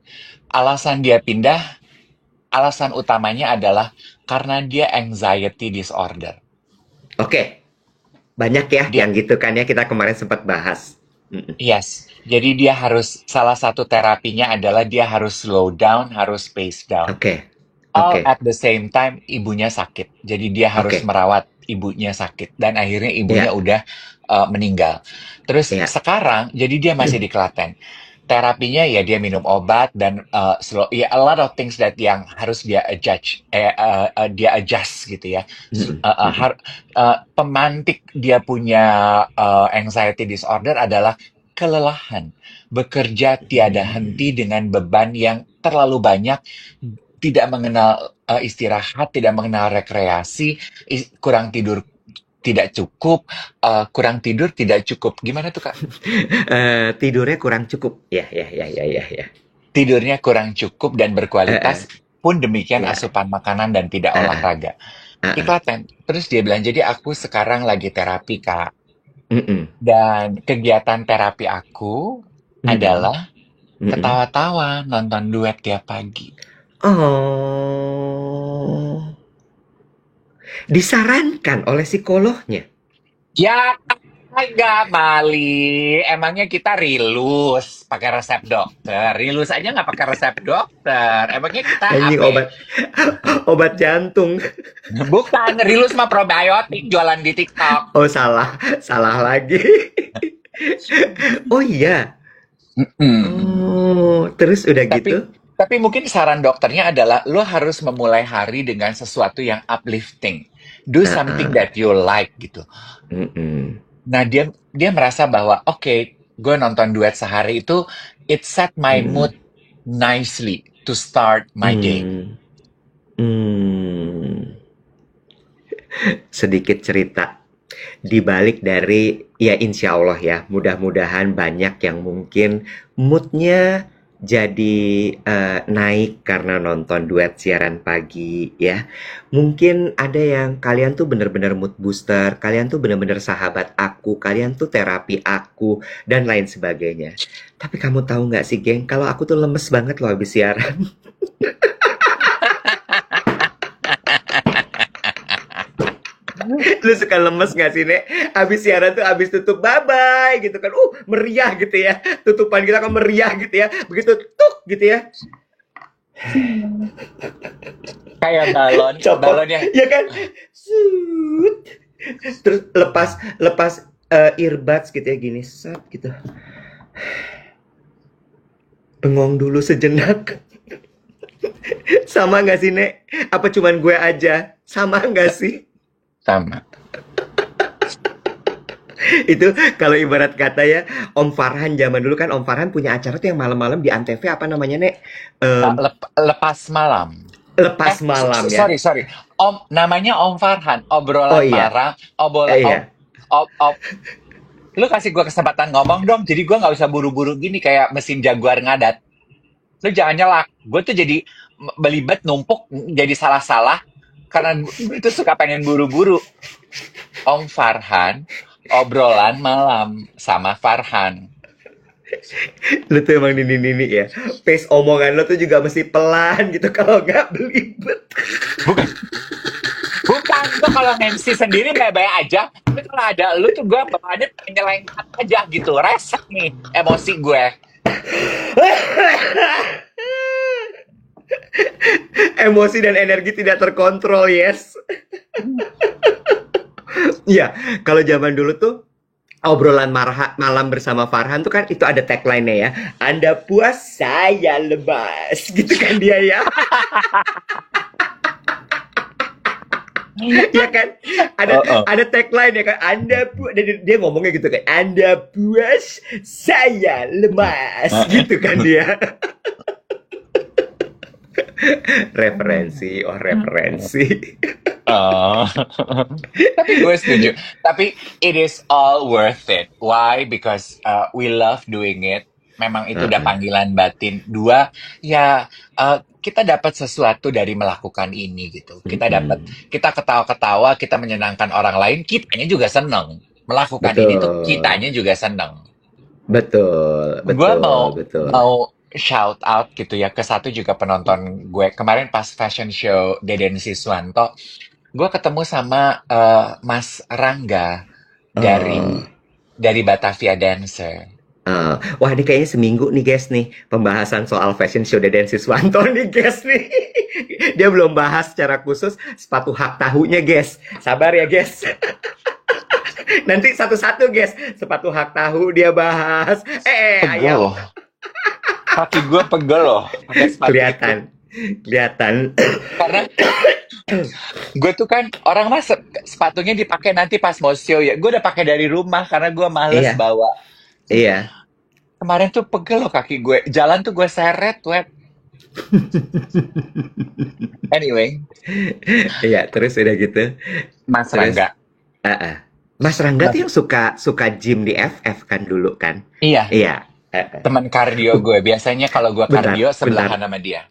Alasan dia pindah, alasan utamanya adalah karena dia anxiety disorder. Oke. Banyak ya Dia, yang gitu kan ya kita kemarin sempat bahas. Mm-mm. yes, jadi dia harus, salah satu terapinya adalah dia harus slow down, harus pace down. Oke. All Oke. at the same time ibunya sakit. Jadi dia harus Oke. merawat ibunya sakit dan akhirnya ibunya Ya. udah meninggal. Terus Ya. sekarang jadi dia masih di Klaten. Terapinya ya dia minum obat dan ya a lot of things that yang harus dia dia adjust gitu ya. Mm-mm. Mm-mm. Pemantik dia punya anxiety disorder adalah kelelahan, bekerja tiada henti dengan beban yang terlalu banyak, tidak mengenal istirahat, tidak mengenal rekreasi, kurang tidur tidak cukup, kurang tidur tidak cukup. Gimana tuh Kak? Tidurnya kurang cukup. Ya, ya, ya, ya, ya, ya. Tidurnya kurang cukup dan Eh, eh, berkualitas, pun demikian ya. asupan makanan dan tidak Eh, eh, olahraga. eh, Di eh. Klaten. Terus dia bilang, jadi aku sekarang lagi terapi Kak. Mm-mm. Dan kegiatan terapi aku Mm-mm. adalah Mm-mm. ketawa-tawa, nonton duet tiap pagi. Oh, disarankan oleh psikolognya. Ya kagak, Mali. Emangnya kita rilus pakai resep dokter? Rilus aja nggak pakai resep dokter. Emangnya kita Anjing apa? obat jantung. Bukan, rilus mah probiotik jualan di TikTok. Oh, salah, salah lagi. Oh iya. Mm-mm. Oh, terus udah Tapi gitu? tapi mungkin saran dokternya adalah lo harus memulai hari dengan sesuatu yang uplifting. Do something Heeh. that you like gitu. Mm-mm. Nah, dia dia merasa bahwa oke, gue nonton duet sehari itu it set my Mm. mood nicely to start my day. Mm. Mm. Sedikit cerita di balik dari ya insya Allah ya mudah-mudahan banyak yang mungkin moodnya jadi naik karena nonton duet siaran pagi ya. Mungkin ada yang kalian tuh bener-bener mood booster, kalian tuh bener-bener sahabat aku, kalian tuh terapi aku dan lain sebagainya. Tapi kamu tahu nggak sih geng, kalau aku tuh lemes banget loh habis siaran. Lu suka lemes gak sih, Nek? Habis siaran tuh, habis tutup bye-bye gitu kan. Meriah gitu ya. Tutupan kita kan meriah gitu ya. Begitu tuk gitu ya. Kayak balon, Copot. balonnya. Ya kan? Sut. Terus lepas lepas earbuds gitu ya gini, set gitu. Bengong dulu sejenak. Sama gak sih, Nek? Apa cuman gue aja? Sama gak sih? Sama. Itu kalau ibarat kata ya, Om Farhan zaman dulu kan Om Farhan punya acara tuh yang malam-malam di Antv apa namanya, Nek? Em, Lepas malam. Lepas malam ya. Sorry, sorry. Om, namanya Om Farhan. Oh Obrolan iya, marah. Obrolan, iya. lu kasih gue kesempatan ngomong dong. Jadi gue nggak usah buru-buru gini kayak mesin jaguar ngadat. Lu jangan nyelak. Gue tuh jadi belibet numpuk jadi salah-salah karena gue tuh suka pengen buru-buru. Om Farhan, obrolan malam sama Farhan. Lu tuh emang nini-nini ya. Pace omongan lo tuh juga mesti pelan gitu kalau nggak belibet. Bukan, bukan. Gue kalau MC sendiri baik-baik aja. Tapi kalau ada lu tuh gue bawaannya penyelengkat aja gitu. Resek nih emosi gue. Emosi dan energi tidak terkontrol, yes. Iya, kalau zaman dulu tuh obrolan malam bersama Farhan tuh kan itu ada tagline-nya ya. Anda puas, saya lemas. Gitu kan dia ya. Iya kan? Ada Oh, ada tagline ya kan. Anda puas, dia ngomongnya gitu kan. Anda puas, saya lemas. Gitu kan dia. Referensi, oh referensi. oh. Tapi gue setuju. Tapi it is all worth it. Why? Because we love doing it. Memang itu udah Heeh. panggilan batin. Dua, ya kita dapat sesuatu dari melakukan ini gitu. Mm-mm. Kita ketawa-ketawa, kita menyenangkan orang lain, kitanya juga seneng. Melakukan ini tuh Betul. kitanya juga seneng. Betul, Gue betul, mau betul. mau shout out gitu ya ke satu juga penonton gue kemarin pas fashion show Deden Siswanto. Gue ketemu sama Mas Rangga Oh, dari Batavia Dancer. wah ini kayaknya seminggu nih guys nih pembahasan soal fashion show Deden Siswanto nih guys nih. Dia belum bahas secara khusus sepatu hak tahunya guys. Sabar ya guys. Nanti satu-satu guys. Sepatu hak tahu dia bahas. Pegel Ayo. loh, kaki gue pegel loh pakai sepatu itu. Kelihatan. Kelihatan. Karena gue tuh kan orang mas sepatunya dipakai nanti pas mau show ya. Gue udah pakai dari rumah karena gue males Iya, bawa. iya. Kemarin tuh pegel loh kaki gue. Jalan tuh gue seret, wet. Anyway, Iya, terus udah gitu. Mas Terus Rangga. ah, ah. Mas Rangga Mas, tuh yang suka suka gym di FF kan dulu kan? iya, Iya. Ah. teman kardio Uh, gue. Biasanya kalau gue kardio bentar, sebelahan bentar. sama dia.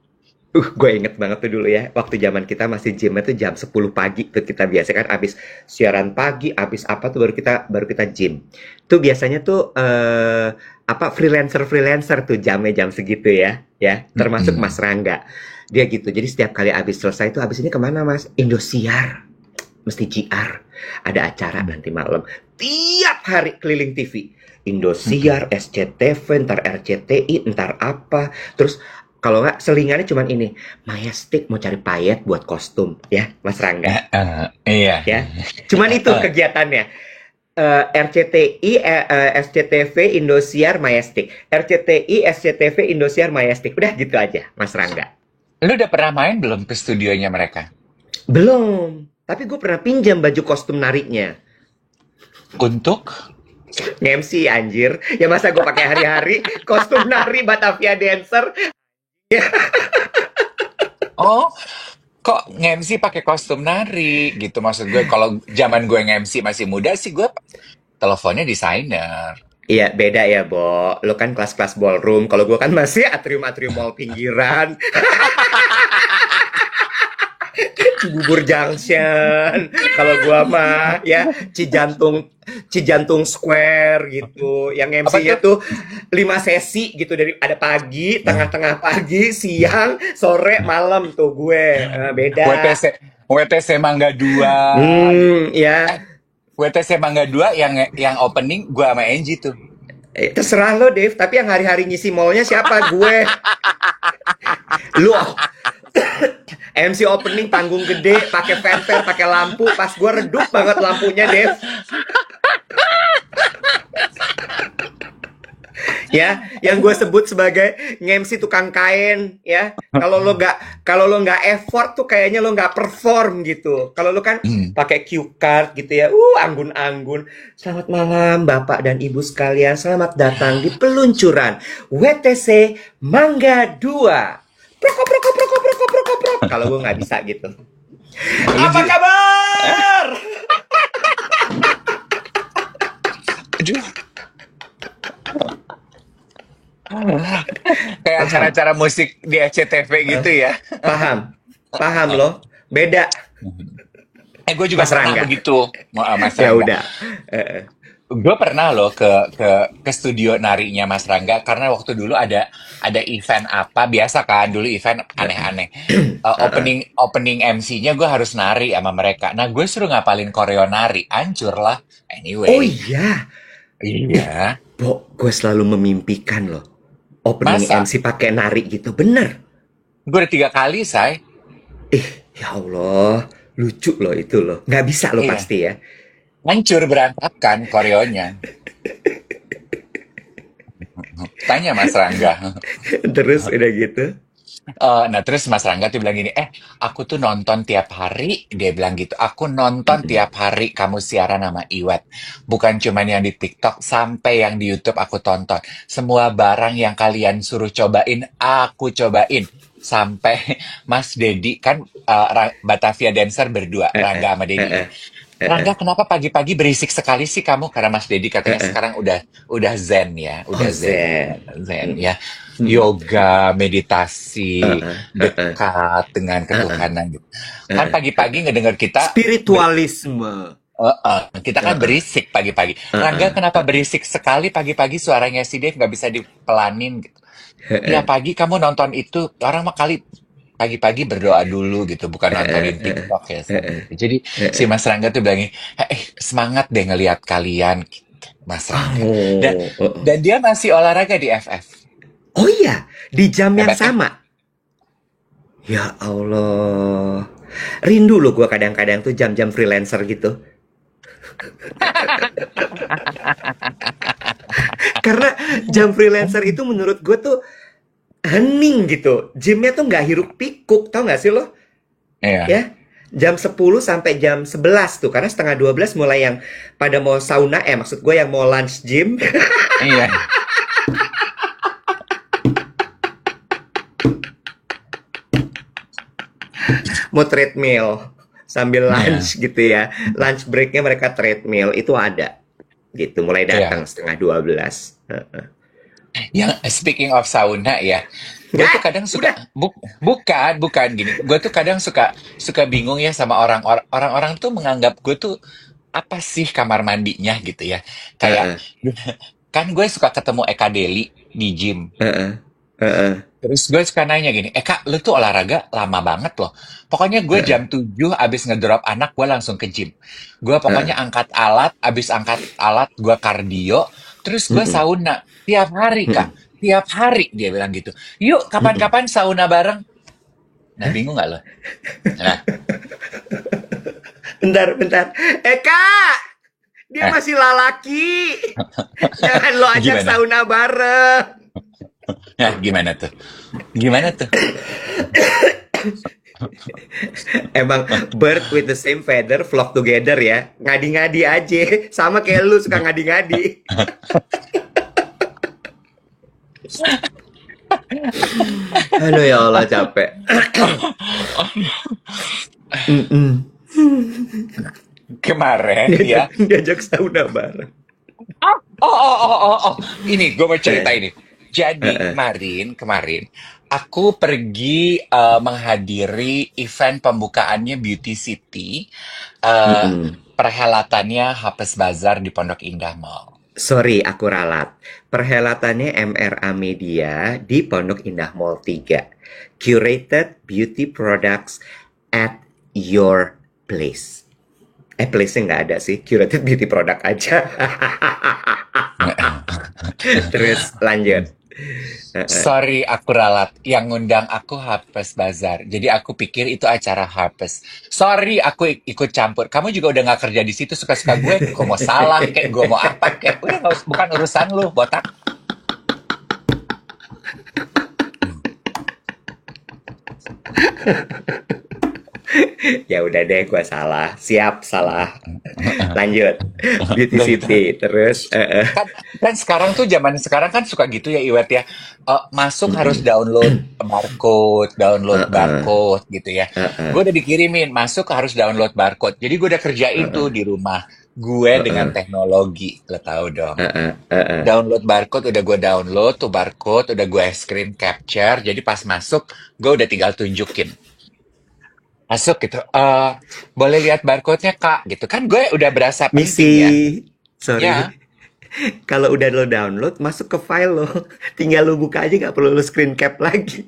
Gue inget banget tuh dulu ya, waktu zaman kita masih gym itu jam 10 pagi tuh kita biasa kan abis siaran pagi, abis apa tuh baru kita gym. Tuh biasanya tuh apa freelancer tuh jamnya jam segitu ya termasuk Mas Mm-mm. Rangga. Dia gitu. Jadi setiap kali abis selesai tuh abis ini kemana Mas? Indosiar, mesti JR. Ada acara nanti malam. Tiap hari keliling TV. Mm-mm. Indosiar, SCTV, ntar RCTI, ntar apa. Terus kalau nggak selingannya cuman ini, Majestic mau cari payet buat kostum ya, Mas Rangga Iya. ya. Cuman itu Eh, kegiatannya. RCTI, SCTV, Indosiar, Majestic. RCTI, SCTV, Indosiar, Majestic. Udah gitu aja, Mas Rangga. lu udah pernah main belum ke studionya mereka? Belum. Tapi gue pernah pinjam baju kostum nariknya. Untuk? Nge-MC anjir. Ya masa gue pakai hari-hari kostum nari Batavia Dancer. Oh, kok nge-MC pakai kostum nari gitu maksud gue. Kalau zaman gue nge-MC masih muda sih gue teleponnya desainer. Iya, beda ya, Bo. Lo kan kelas-kelas ballroom. Kalau gue kan masih atrium-atrium mall pinggiran. Cibubur Junction. Kalau gua mah ya Cijantung Square gitu. Yang Apa MC-nya tuh? tuh 5 sesi gitu dari ada pagi, tengah-tengah pagi, siang, sore, malam tuh gue. Beda. WTC WTC Mangga 2 Ya. WTC Mangga 2 yang opening gue sama Angie tuh. Terserah lo, Dave. Tapi yang hari-hari ngisi mallnya siapa? Gue. Lu MC opening panggung gede, pakai fanfare, pakai lampu. Pas gue redup banget lampunya, Dave. Ya, yang gue sebut sebagai nge-MC tukang kain, ya. Kalau lo nggak effort tuh kayaknya lo nggak perform gitu. Kalau lo kan Hmm. pakai cue card gitu ya, anggun-anggun. Selamat malam Bapak dan Ibu sekalian, selamat datang di peluncuran WTC Mangga 2. Proko proko proko proko proko proko. Kalau gue nggak bisa gitu. Lu Apa kabar? aduh, kayak Paham, acara-acara musik di SCTV gitu ya. paham, paham loh. Beda, Gue juga Mas pernah Rangga. begitu, Mas Ya Rangga. udah. Eh, Gue pernah loh ke studio narinya Mas Rangga karena waktu dulu ada event apa biasa kan dulu event aneh-aneh. Opening opening MC-nya gue harus nari sama mereka. Nah gue suruh ngapalin koreo nari, hancur lah. Oh Anyway, iya, iya. gue selalu memimpikan loh opening Masa? MC pakai nari gitu. Bener. Gue udah 3 kali, say. Ya Allah, lucu loh itu loh. Nggak bisa loh Iya, pasti ya. hancur berantakan koreonya. Tanya Mas Rangga. Terus udah gitu. Nah terus Mas Rangga tuh bilang gini, aku tuh nonton tiap hari, dia bilang gitu, aku nonton Mm-mm. tiap hari kamu siaran sama Iwet. Bukan cuman yang di TikTok, sampai yang di YouTube aku tonton. Semua barang yang kalian suruh cobain, aku cobain. Sampai Mas Dedi, kan Batavia Dancer berdua, Eh, eh, Rangga sama eh, Dedi ini. eh, eh, eh, Rangga, kenapa pagi-pagi berisik sekali sih kamu? Karena Mas Dedi katanya eh. sekarang udah zen ya, Oh udah zen, Zen. zen Mm-mm. ya. Mm-mm. Yoga, Eh, meditasi, eh, eh, eh, dekat dengan eh, eh, ketuhanan gitu. eh, Kan eh. pagi-pagi ngedenger kita Spiritualisme. kita Eh, kan eh, berisik pagi-pagi. eh, Rangga, eh, kenapa berisik sekali pagi-pagi suaranya si Dave nggak bisa dipelanin gitu. eh, Tiap eh, pagi kamu nonton itu, orang mah kali pagi-pagi berdoa dulu gitu, bukan eh, eh, nontonin eh, TikTok ya. eh, eh, Jadi eh, si eh. Mas Rangga tuh bilangin, semangat deh ngelihat kalian, gitu, Mas Rangga. Dan Oh, oh, oh. dan dia masih olahraga di FF. Oh iya, di jam yang Hebat kan? sama. Ya Allah. Rindu loh gue kadang-kadang tuh jam-jam freelancer gitu. Karena jam freelancer itu menurut gue tuh hening gitu. Gymnya tuh nggak hiruk pikuk, tau nggak sih lo? Iya, Ya, jam 10 sampai jam 11 tuh. Karena setengah 12 mulai yang pada mau sauna, maksud gue yang mau lunch gym, iya. mau treadmill sambil Iya, lunch gitu ya. Lunch breaknya mereka treadmill, itu ada. Gitu, mulai iya. datang setengah 12. Yang speaking of sauna ya, gue tuh kadang Udah. suka bukan gini. Gue tuh kadang suka suka bingung ya sama orang-orang tuh menganggap gue tuh apa sih kamar mandinya gitu ya. Kayak Heeh, kan gue suka ketemu Eka Deli di gym. heeh, heeh, Terus gue suka nanya gini, Kak, lu tuh olahraga lama banget loh. Pokoknya gue heeh, jam 7 abis ngedrop anak, gue langsung ke gym. Gue heeh, pokoknya angkat alat, abis angkat alat, gue kardio, terus gue mhm, sauna. Tiap hari, mhm, Kak. Tiap hari, dia bilang gitu. Yuk, mhm. kapan-kapan sauna bareng. Nah, bingung gak lo? Nah, Bentar, bentar. Kak, dia eh, masih lalaki. Jangan lo ajak gimana? sauna bareng. Nah, gimana tuh? Gimana tuh? Emang bird with the same feather flock together ya. Ngadi-ngadi aja. Sama kayak lu suka ngadi-ngadi. Aduh ya Allah capek. Mm-mm. Kemarin Diajak, ya. diajak sauna bareng. Oh. Ini gue mau cerita Eh, ini. Jadi eh, eh. kemarin aku pergi menghadiri event pembukaannya Beauty City, eh, Mm-mm. perhelatannya Hapes Bazar di Pondok Indah Mall. Sorry, aku ralat. Perhelatannya MRA Media di Pondok Indah Mall 3. Curated beauty products at your place. Place-nya nggak ada sih. Curated beauty product aja. Terus lanjut. Sorry, aku ralat. Yang ngundang aku Harpes Bazar. Jadi aku pikir itu acara Harpes. Sorry, aku ikut campur. Kamu juga udah gak kerja di situ, suka-suka gue. Gue mau salah, kayak gue mau apa, kayak udah bukan urusan lu, botak. Ya udah deh, gua salah. Siap, salah. Lanjut. Beauty Udah gitu. City. Terus, Kan kan sekarang tuh zaman sekarang kan suka gitu ya Iwet ya. Masuk harus download barcode gitu ya. Gue udah dikirimin, masuk harus download barcode. Jadi gue udah kerjain tuh di rumah gue dengan teknologi, lo tahu dong. Download barcode udah gue download tuh barcode, udah gue screen capture. Jadi pas masuk, gue udah tinggal tunjukin. Masuk gitu, boleh lihat barcode-nya Kak, gitu kan gue udah berasa penting ya. misi. Ya, Sorry. Kalau udah lo download, masuk ke file lo. Tinggal lo buka aja, nggak perlu lo screen cap lagi.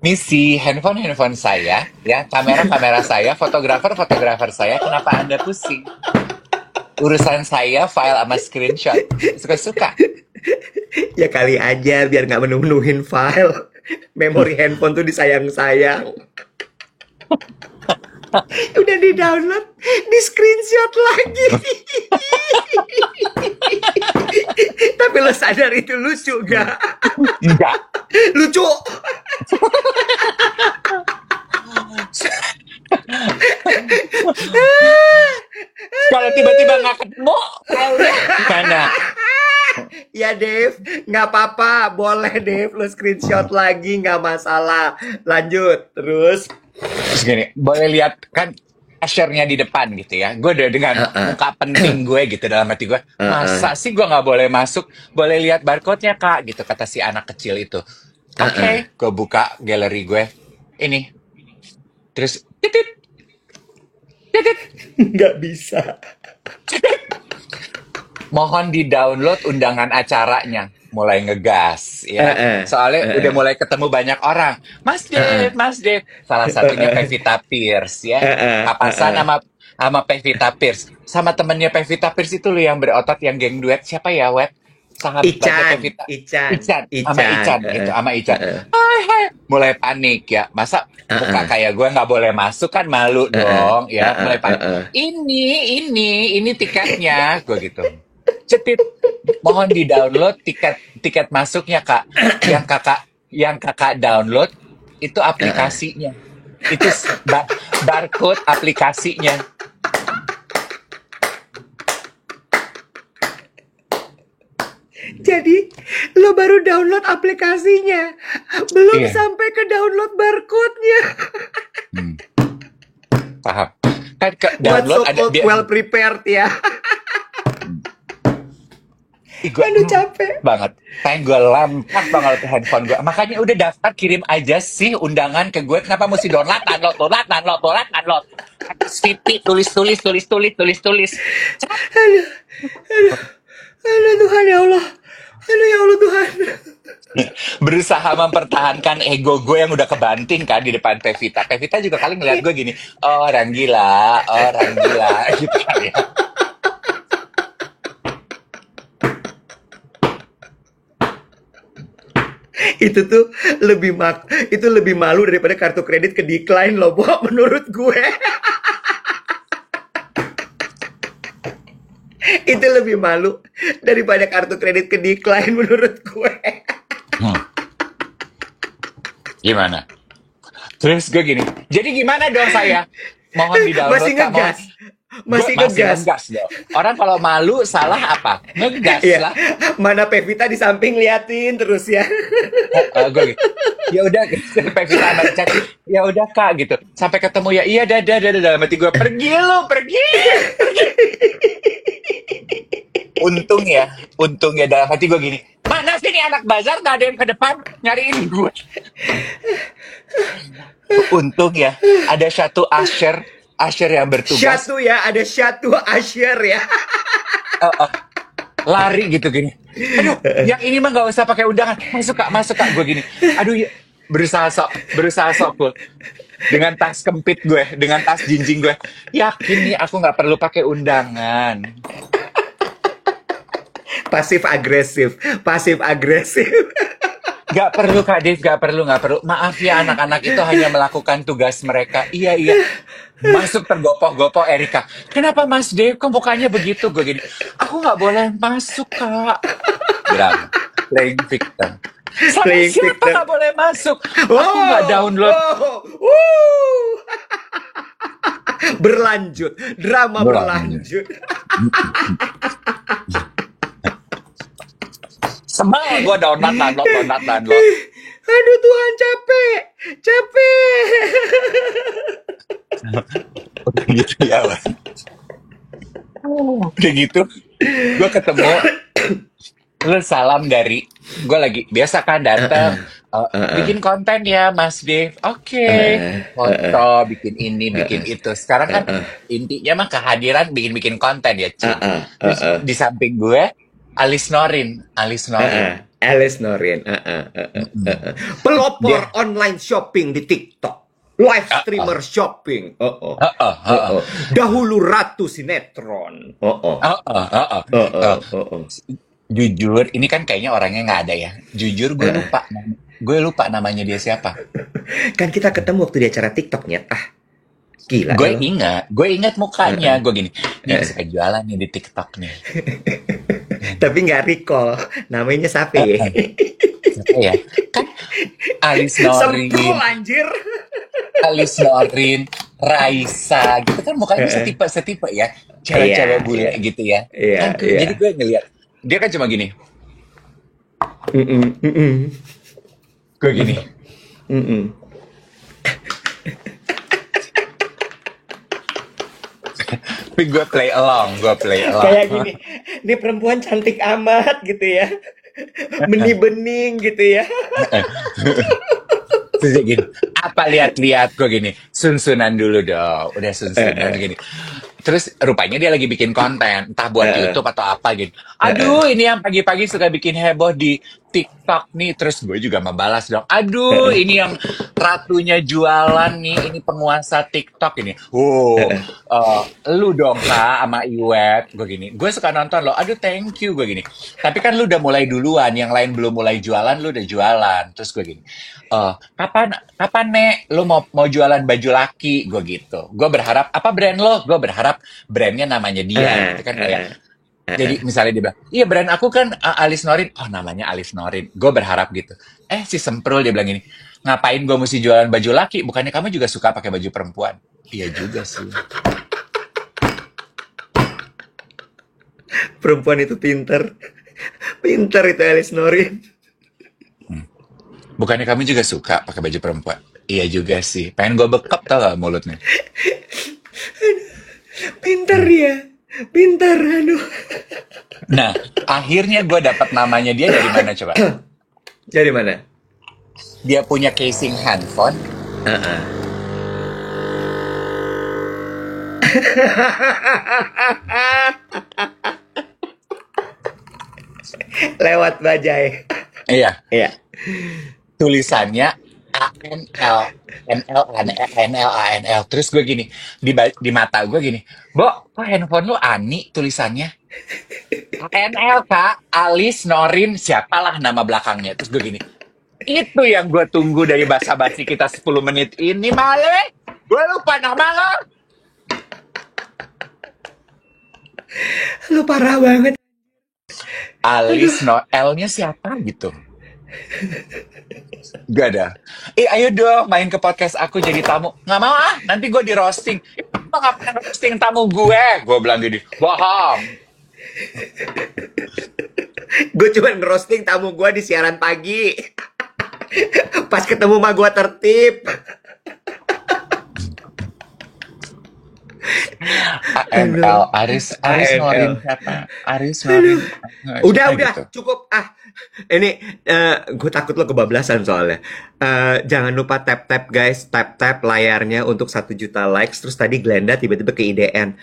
misi handphone saya, ya kamera saya, fotografer saya, kenapa Anda pusing? Urusan saya file sama screenshot, suka-suka. Ya kali aja biar nggak menu-menuhin file. Memori handphone tuh disayang-sayang. Udah di download, di screenshot lagi. Tapi lo sadar itu lucu gak? Enggak. Lucu. Kalau tiba-tiba nggak ketemu, filenya gimana? Ya Dev, nggak apa-apa, boleh Dev, lo screenshot lagi nggak masalah. Lanjut, terus. Terus gini, boleh lihat kan cashier-nya di depan gitu ya. Gue udah dengan muka penting gue gitu dalam hati gue. Masa sih gue nggak boleh masuk? Boleh lihat barcode-nya Kak gitu kata si anak kecil itu. Oke, gue buka galeri gue. Ini. Terus titit, titit. Nggak bisa. Mohon di-download undangan acaranya. Mulai ngegas ya. Soalnya udah mulai ketemu banyak orang. Mas Dev. Salah satunya Pevita Pierce ya. Papasan sama Pevita Pierce. Sama temennya Pevita Pierce itu loh yang berotot yang geng duet. Siapa ya, Wet? Sahabatnya Ican, Pevita. Ican, Sama Ican gitu, sama Ican. Hai. Mulai panik ya. Masa muka kayak gue nggak boleh masuk kan malu dong ya. Mulai panik. Ini tiketnya. Gue gitu. Cetit, mohon di-download tiket masuknya Kak. Yang kakak download itu aplikasinya. Itu barcode aplikasinya. Jadi lo baru download aplikasinya, belum Iya, sampai ke download barcode-nya. paham. Kan ke Buat download so ada called dia. well prepared ya. Ih, gue Aduh capek. banget. Pengen gue lempar banget ke handphone gue. Makanya udah daftar kirim aja sih undangan ke gue. Kenapa mesti download. Atas VP tulis. Aduh, aduh, aduh Tuhan ya Allah. Aduh ya Allah Tuhan. Berusaha mempertahankan ego gue yang udah kebanting kan di depan Pevita. Pevita juga kali ngeliat gue gini, orang gila, gitu kan ya. Itu lebih malu daripada kartu kredit ke decline loh, Bo, menurut gue. Itu lebih malu daripada kartu kredit ke decline menurut gue. Hmm, Gimana? Terus gue gini, jadi gimana dong saya? Mohon di-download Masih Kak, mohon. ngegas. Gue Masih masih ngegas. ngegas dong. Orang kalau malu salah apa? Ngegas Iya. lah. Mana Pevita di samping liatin terus ya. Gue gitu. Ya udah, Pevita sama chat. Ya udah Kak gitu. Sampai ketemu ya. Iya dadah dalam hati gue. Pergi lu, pergi. Untung ya dalam hati gue gini. Mana sih nih anak bazar gak ada yang ke depan nyariin gue. Untung ya ada satu Asher yang bertugas Syatu ya, ada Syatu Asher ya. lari gitu gini. Aduh, yang ini mah nggak usah pakai undangan. Masuk kak, gue gini. Aduh, ya. berusaha sok cool. Dengan tas kempit gue, dengan tas jinjing gue. Yakin nih aku nggak perlu pakai undangan. Pasif agresif. Gak perlu Kak Dev, gak perlu. Maaf ya anak-anak itu hanya melakukan tugas mereka. Iya. Masuk tergopoh-gopoh Erika. Kenapa Mas Dev kok mukanya begitu? Gue gini, aku gak boleh masuk Kak. Drama, playing victim. Sama Playing siapa TikTok. nggak boleh masuk? Aku nggak Wow, download. wow, berlanjut, drama Belum. berlanjut. Sebel gue download. Aduh Tuhan, capek, capek. Udah gitu ya, Wan. Udah gitu, gue ketemu lu salam dari gue lagi biasa kan datang bikin konten ya Mas Dev. Oke, foto, bikin ini, bikin itu. Sekarang kan intinya mah kehadiran bikin konten ya, Ci. Terus di samping gue Alis Norin. Alice Norin, Mm-mm. pelopor Dia, online shopping di TikTok, live uh, uh, streamer shopping. uh, uh, uh, uh, Dahulu ratu sinetron. uh, uh, uh, uh. Uh, Jujur, ini kan kayaknya orangnya nggak ada ya. Jujur, gue lupa namanya dia siapa. Kan kita ketemu waktu di acara TikToknya. Gila ya lo. Gue ingat mukanya. Gue gini, nih yang suka jualan nih di TikTok nih. Tapi nggak recall namanya siapa Uh, ya? uh. Siapa ya? Kan Alis Norin, Semprul anjir. Raisa, gitu kan mukanya setipe ya, Iya, cewek-cewek bule iya, gitu ya. iya, Kan iya. jadi gue ngeliat dia kan cuma gini, Mm-mm, mm-mm, gue gini. mm-mm. Tapi gue play along. Kayak gini, ini perempuan cantik amat gitu ya. Bening-bening gitu ya. Terus dia gini, apa lihat-lihat gue gini, sunsunan dulu dong, udah sunsunan gini. Terus rupanya dia lagi bikin konten, entah buat YouTube atau apa gitu. Aduh, ini yang pagi-pagi suka bikin heboh di TikTok nih. Terus gue juga membalas dong. Aduh, ini yang ratunya jualan nih, ini penguasa TikTok ini. Lu dong Kak sama Iwet. Gue gini, gue suka nonton loh. Aduh, thank you gue gini. Tapi kan lu udah mulai duluan, yang lain belum mulai jualan, lu udah jualan. Terus gue gini, kapan Nek lu mau jualan baju laki? Gue gitu. Gue berharap apa brand lo? Gue berharap brandnya namanya dia gitu kan, kayak jadi misalnya dia bilang iya brand aku kan Alis Norin, oh namanya Alis Norin, gue berharap gitu. Si Semprul dia bilang gini, ngapain gue mesti jualan baju laki, bukannya kamu juga suka pakai baju perempuan? Iya juga sih, Perempuan itu pinter. Pinter itu Alice Norin. bukannya kamu juga suka pakai baju perempuan? Iya juga sih, pengen gue bekap tau gak mulutnya. Pinter dia. Pinter, aduh. Nah, akhirnya gue dapat namanya dia dari mana coba? Dari mana? Dia punya casing handphone. Lewat bajai. Iya, Iya. tulisannya ANL, NL. Terus gue gini, di mata gue gini, Bo, kok handphone lu Ani tulisannya? ANL Kak, Alis Norin, siapalah nama belakangnya. Terus gue gini, itu yang gue tunggu dari basa-basi kita 10 menit ini, Male. Gue lupa nama lo. Lu parah banget. Alis no L-nya siapa gitu? Gak ada. Ayo dong main ke podcast aku jadi tamu. Nggak mau nanti gue di roasting. Lo ngapain roasting tamu gue? Gue bilang gini, bohong. Gue cuma ngerosting tamu gue di siaran pagi. Pas ketemu mah gue tertib. AML, Aris Norin siapa? Aris Norin. Udah, Gitu. cukup. Ini gue takut lo kebablasan soalnya. Jangan lupa tap guys, tap layarnya untuk 1 juta likes. Terus tadi Glenda tiba-tiba ke IDN.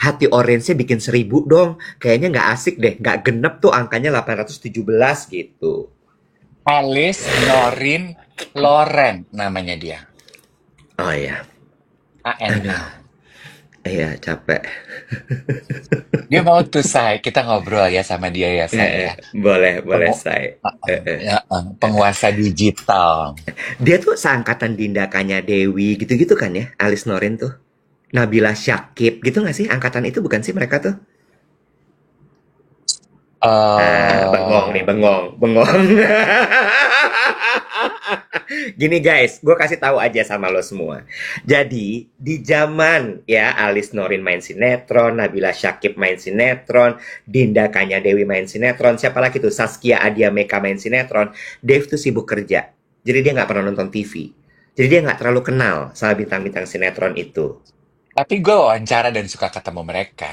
Hati orange-nya bikin 1000 dong. Kayaknya nggak asik deh, nggak genep tuh angkanya 817 gitu. Alis Norin Loren namanya dia. Oh iya, ANL. iya capek. Dia mau tuh say, kita ngobrol ya sama dia ya saya. Boleh say. Penguasa digital. Dia tuh seangkatan Dinda Kanya Dewi gitu-gitu kan ya, Alis Norin tuh. Nabila Syakib gitu nggak sih? Angkatan itu bukan sih mereka tuh? Ah, bengong nih, bengong, bengong. Gini guys, gue kasih tahu aja sama lo semua. Jadi di zaman ya Alis Norin main sinetron, Nabila Syakib main sinetron, Dinda Kanya Dewi main sinetron, siapa lagi tuh Saskia Adia Meka main sinetron. Dave tuh sibuk kerja, jadi dia nggak pernah nonton TV. Jadi dia nggak terlalu kenal sama bintang-bintang sinetron itu. Tapi gue wawancara dan suka ketemu mereka.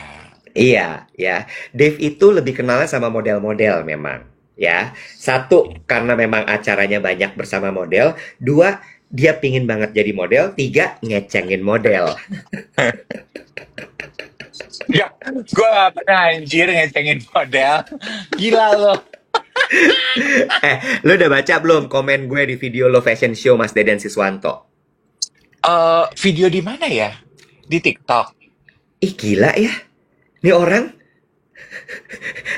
Iya, ya. Dave itu lebih kenalnya sama model-model memang, ya. Satu, karena memang acaranya banyak bersama model. Dua, dia pingin banget jadi model. Tiga, ngecengin model. Ya, gue gak pernah anjir ngecengin model. Gila lo. Lo udah baca belum komen gue di video lo fashion show Mas Deden Siswanto? Video di mana ya? Di TikTok. Ih, gila ya. Nih orang,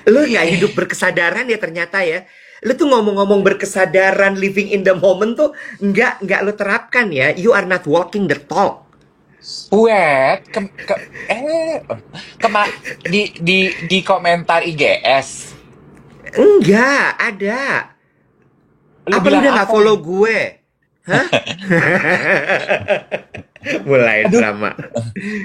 lo nggak hidup berkesadaran ya ternyata ya. Lo tuh ngomong-ngomong berkesadaran, living in the moment tuh nggak lo terapkan ya. You are not walking the talk. Wait, kema di komentar IGS. Enggak, ada. Lu Apa lu bilang udah nggak apa? follow gue? Hah? Mulai Aduh, drama.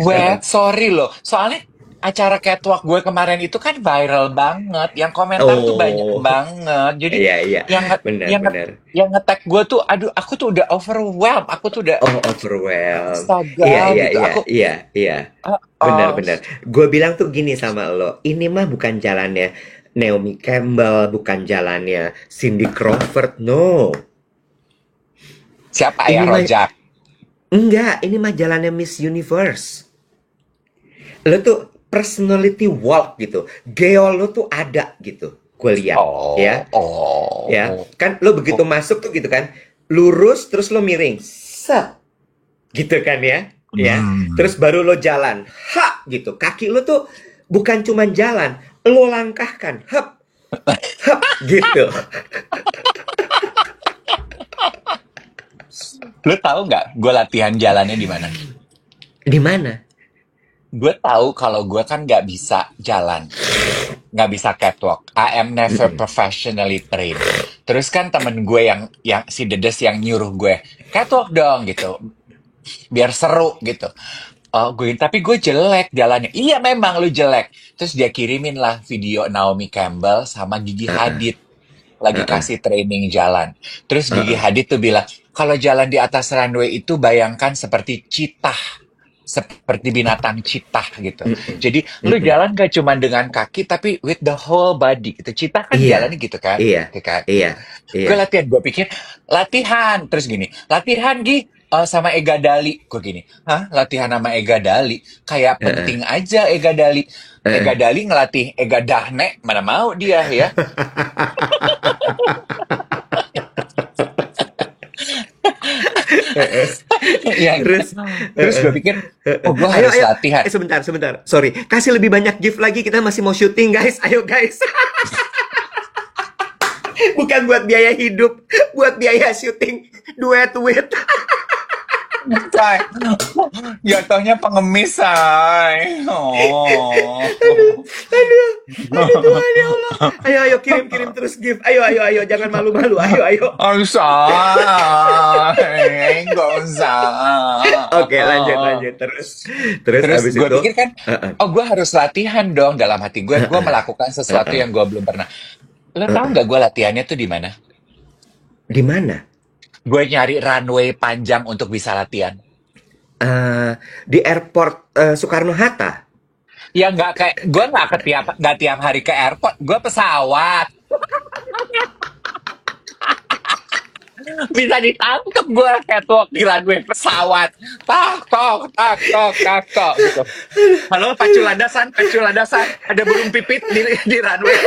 wait, sorry loh. Soalnya acara catwalk gue kemarin itu kan viral banget. Yang komentar tuh banyak Oh, banget. Jadi iya iya, yang nge benar yang nge benar. yang nge-tag gue tuh, aduh, aku tuh udah overwhelmed. Aku tuh udah Oh, overwhelmed. Iya astaga iya gitu. iya Aku, iya iya. uh, Benar uh, benar. Gue bilang tuh gini sama lo, ini mah bukan jalannya Naomi Campbell, bukan jalannya Cindy Crawford, no. siapa ya Ini mah Rojak? enggak, ini mah jalannya Miss Universe. Lo tuh personality walk gitu, geol lo tuh ada gitu, gue lihat Oh, ya. Ya oh, kan lo begitu oh. masuk tuh gitu kan, lurus terus lo miring set gitu kan ya Hmm. terus baru lo jalan gitu, kaki lo tuh bukan cuman jalan, lo langkahkan hap gitu. Lu tahu nggak gue latihan jalannya di mana? Di mana? Gue tahu kalau gue kan nggak bisa jalan, nggak bisa catwalk. I am never Mm-mm. professionally trained. Terus kan temen gue yang si Dedes yang nyuruh gue catwalk dong gitu, biar seru gitu. Oh, tapi gue jelek jalannya. Iya memang lu jelek. Terus dia kirimin lah video Naomi Campbell sama Gigi Uh-uh, Hadid lagi uh-uh, kasih training jalan. Terus Gigi uh-uh. Hadid tuh bilang, kalau jalan di atas runway itu bayangkan seperti cheetah, seperti binatang cheetah gitu. Mm-mm, Jadi lu mm-mm. jalan gak cuma dengan kaki tapi with the whole body gitu. Cheetah kan Iya jalannya gitu kan, iya kayak kaki. iya iya. Gue latihan, gue pikir latihan terus gini, latihan sama Ega Dali. Gue gini, hah, latihan sama Ega Dali? Kayak Uh-uh, penting aja Ega Dali. Ega uh-uh. Dali ngelatih Ega Dahne, mana mau dia ya. Uh-uh. Ya kan? Terus Terus gue uh-uh. pikir, oh gue Ayo, harus ayo. latihan. Sebentar, sebentar. Sorry. Kasih lebih banyak gift lagi. Kita masih mau syuting, guys. Ayo, guys. Bukan buat biaya hidup. Buat biaya syuting. Duet-duet. Say, jatuhnya pengemis, say. Oh. Aduh. Aduh, Tuhan ya Allah. Ayo, ayo. Kirim-kirim terus gift. Ayo, ayo, ayo. Jangan malu-malu. Ayo, ayo. Oh, say. Gak usah. Oke, lanjut, lanjut. Terus. Terus Terus abis gue itu. pikir kan, Uh-uh, oh gue harus latihan dong dalam hati gue. Gue uh-uh, melakukan sesuatu uh-uh, yang gue belum pernah. Lo tau uh-uh. nggak gue latihannya tuh di mana? Di mana? Gue nyari runway panjang untuk bisa latihan. Eh, di airport Soekarno-Hatta. Ya nggak kayak gue nggak tiap hari ke airport. Gue pesawat. Bisa ditangkep gue catwalk di runway pesawat. Tak tok tak tok tak tok gitu. Halo pacu ladasan. Ada burung pipit di runway.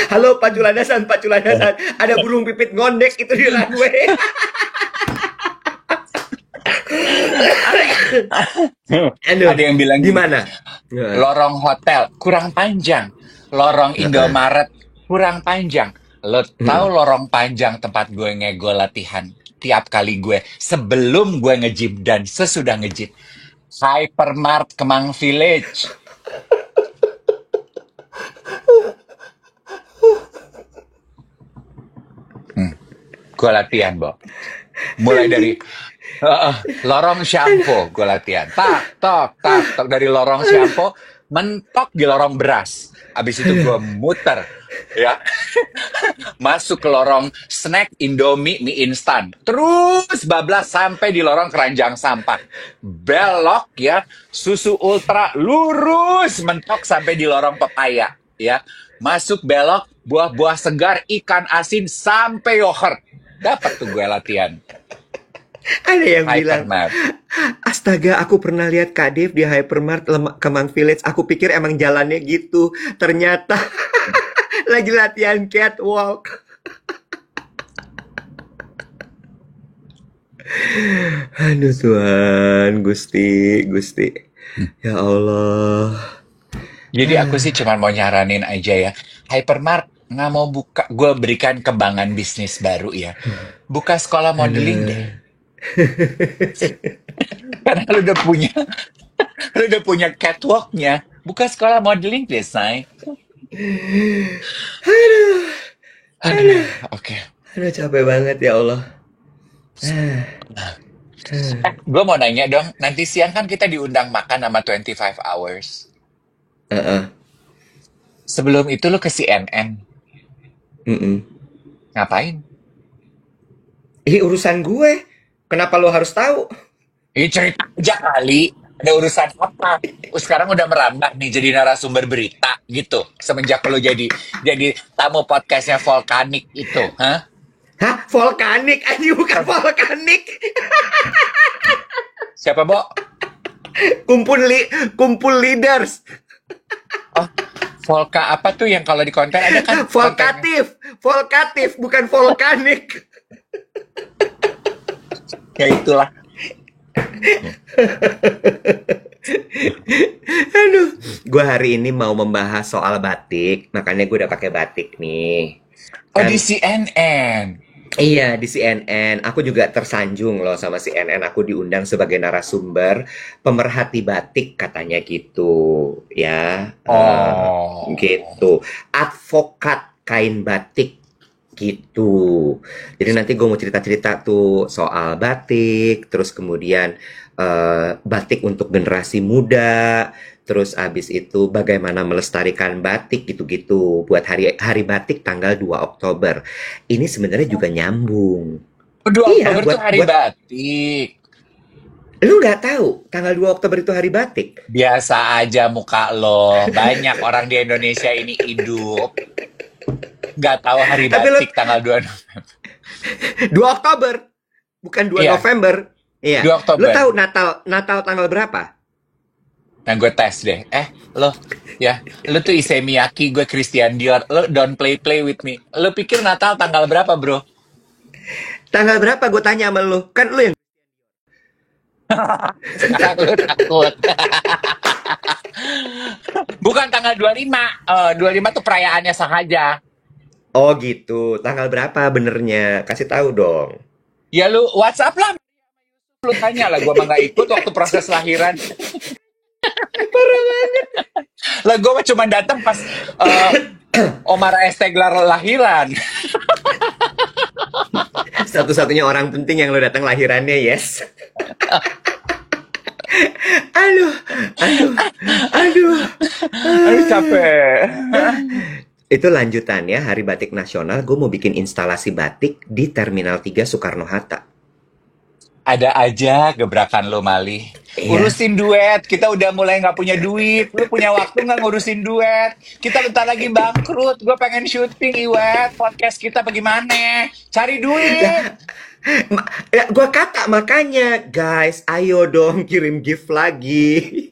Halo, Pak Juladasan, Pak Juladasan. Ada burung pipit ngondek itu di runway. Aduh, Ada yang bilang gini, gimana? Heeh, lorong hotel kurang panjang, lorong heeh, Indomaret kurang panjang. Lo tahu mhm. lorong panjang tempat gue ngego latihan tiap kali gue sebelum gue nge-gym dan sesudah nge-gym. Hypermart Kemang Village. Gue latihan, Bo. Mulai dari lorong shampoo gue latihan. Tak, tok, tak, tok dari lorong shampoo, mentok di lorong beras. Abis itu gue muter, ya. Masuk ke lorong snack Indomie mie instan. Terus bablas sampai di lorong keranjang sampah. Belok ya, susu ultra lurus mentok sampai di lorong pepaya, ya. Masuk belok buah-buah segar, ikan asin sampai yogurt. Dapat tuh gue latihan. Ada yang bilang, Hypermart. astaga, aku pernah lihat Kak Dev di Hypermart Kemang Village. Aku pikir emang jalannya gitu. Ternyata lagi latihan catwalk. Aduh Tuhan, Gusti, Gusti. Ya Allah. Jadi aku sih cuma mau nyaranin aja ya. Hypermart nggak mau buka, gue berikan kembangan bisnis baru ya. Buka sekolah modeling deh. Karena lu udah punya catwalknya. Buka sekolah modeling deh, say. Aduh, oke. Aduh capek banget ya Allah. Gue mau nanya dong, nanti siang kan kita diundang makan sama 25 Hours. Heeh. Sebelum itu lu ke CNN. Mm-mm. Ngapain? Ini urusan gue. Kenapa lo harus tahu? Ini cerita aja kali. Ada urusan apa? Sekarang udah merambah nih jadi narasumber berita gitu. Semenjak lu jadi tamu podcastnya Volkanik itu, hah? Hah? Volkanik? Ini bukan volkanik. Siapa, Bo? Kumpul leaders. Oh, Volka apa tuh yang kalau di konten ada kan kontennya? Volkatif, bukan volkanik. Ya itulah. Aduh, gue hari ini mau membahas soal batik, makanya gue udah pakai batik nih. Oh, di Kan CNN. iya di CNN, aku juga tersanjung loh sama CNN. Aku diundang sebagai narasumber pemerhati batik katanya gitu, ya. Oh. Gitu, advokat kain batik gitu. Jadi nanti gue mau cerita-cerita tuh soal batik, terus kemudian batik untuk generasi muda, terus abis itu bagaimana melestarikan batik gitu-gitu buat hari hari batik tanggal 2 Oktober. Ini sebenarnya juga nyambung. 2 Iya, Oktober tuh buat hari buat batik. lu nggak tahu tanggal 2 Oktober itu hari batik. Biasa aja muka lo. Banyak orang di Indonesia ini hidup. Nggak tahu hari Tapi lu batik tanggal 2 November. 2 Oktober, bukan 2 Iya, November. Iya. 2 Lu Oktober. tahu Natal tanggal berapa? Nah, gue tes deh. Lo, ya, lo tuh Issey Miyake, gue Christian Dior. Lo don't play with me. Lo pikir Natal tanggal berapa, bro? Tanggal berapa gue tanya sama lu? Kan lu yang Sekarang lo takut. Bukan tanggal 25. 25 tuh perayaannya sahaja. Oh gitu. Tanggal berapa benernya? Kasih tahu dong. Ya lu WhatsApp lah. Lu tanya lah, gue mah nggak ikut waktu proses lahiran. Lah gue mah cuma datang pas Omar Esteglar lahiran. Satu-satunya orang penting yang lo datang lahirannya, yes. Aduh, aduh, aduh. Aduh capek. Itu lanjutannya Hari Batik Nasional. Gue mau bikin instalasi batik di Terminal 3 Soekarno-Hatta. Ada aja gebrakan lo, Mali. Iya. Urusin duet. Kita udah mulai nggak punya duit. Lu punya waktu nggak ngurusin duet? Kita bentar lagi bangkrut. Gue pengen syuting, Iwet. Podcast kita bagaimana? Cari duit. Lah, ya, gue kata makanya, guys, ayo dong kirim gift lagi.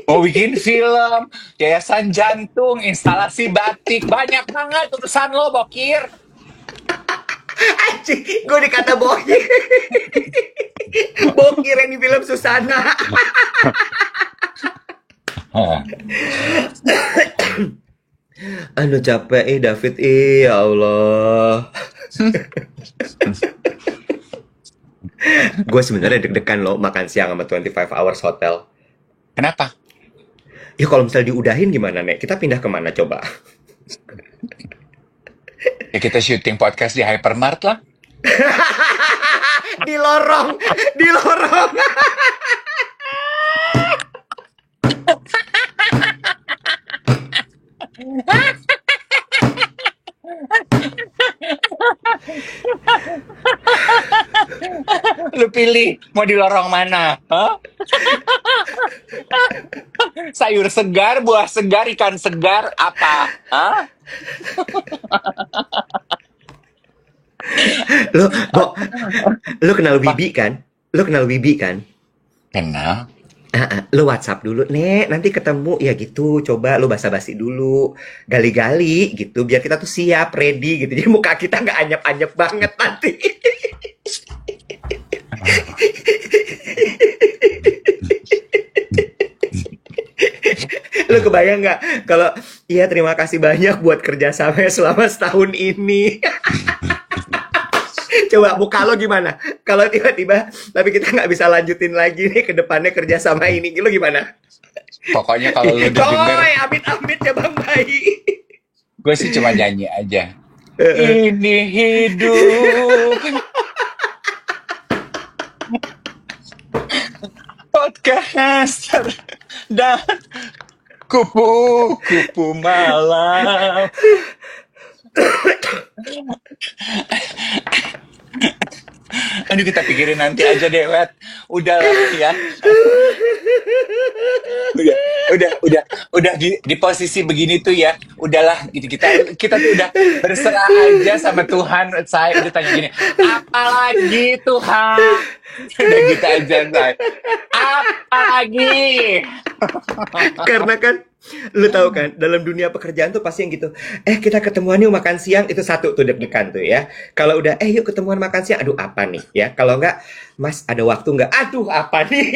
Mau bikin film, yayasan jantung, instalasi batik. Banyak banget urusan lo, Bokir. Anjing, gue dikata bokir. Bokir yang di film Susana. Aduh capek David, ya Allah. Gue sebenarnya deg-degan loh makan siang sama 25 Hours Hotel. Kenapa? Ya kalau misalnya diudahin gimana, Nek? Kita pindah kemana coba? Ya kita syuting podcast di Hypermart lah. Di lorong, di lorong. Lu pilih mau di lorong mana? Hah? Sayur segar, buah segar, ikan segar, apa? Hah? Lo, Bo, lo kenal Apa? Wibi kan? Lo kenal Wibi kan? Kenal? Lo WhatsApp dulu, Nek, nanti ketemu ya gitu. Coba lo basa-basi dulu, gali-gali gitu, biar kita tuh siap, ready gitu. Jadi muka kita nggak anyep-anyep banget nanti. Lo kebayang nggak kalau iya terima kasih banyak buat kerjasamanya selama setahun ini. Coba muka lo gimana? Kalau tiba-tiba tapi kita nggak bisa lanjutin lagi nih ke depannya kerjasama ini, lo gimana? Pokoknya kalau lu udah denger, Coy, amit-amit ya Bang Bayi. gue sih cuma nyanyi aja. Ini hidup podcaster dan kupu-kupu malam. Aduh, kita pikirin nanti aja deh, Wet. Udah ya. Udah di posisi begini tuh ya. Udahlah gitu, kita tuh udah berserah aja sama Tuhan. Saya udah tanya gini, apalagi Tuhan? Udah gitu aja, saya. Apalagi? Karena kan lu tahu kan dalam dunia pekerjaan tuh pasti yang gitu. Kita ketemuan yuk makan siang, itu satu tuh deg-degan tuh ya. Kalau udah yuk ketemuan makan siang, aduh apa nih ya. Kalau enggak, Mas ada waktu nggak? Aduh apa nih.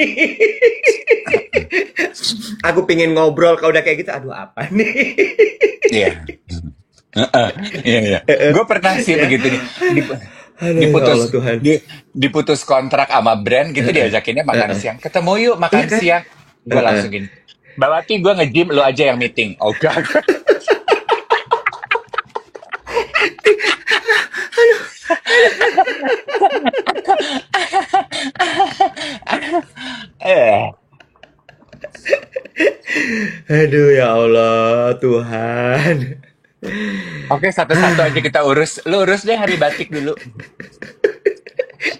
Aku pingin ngobrol, kalau udah kayak gitu, aduh apa nih. Iya. Iya, iya. Gue pernah sih Ya. begitu nih. Aduh ya Allah Diputus Tuhan. diputus kontrak sama brand gitu, diajakinnya makan siang. Ketemu yuk Iya makan kan? siang. Gue langsung gini, Mbak Wati, gue nge-gym, lu aja yang meeting. Oh gak. Eh, Aduh ya Allah Tuhan. oke, satu-satu aja kita urus. Lu urus deh hari batik dulu.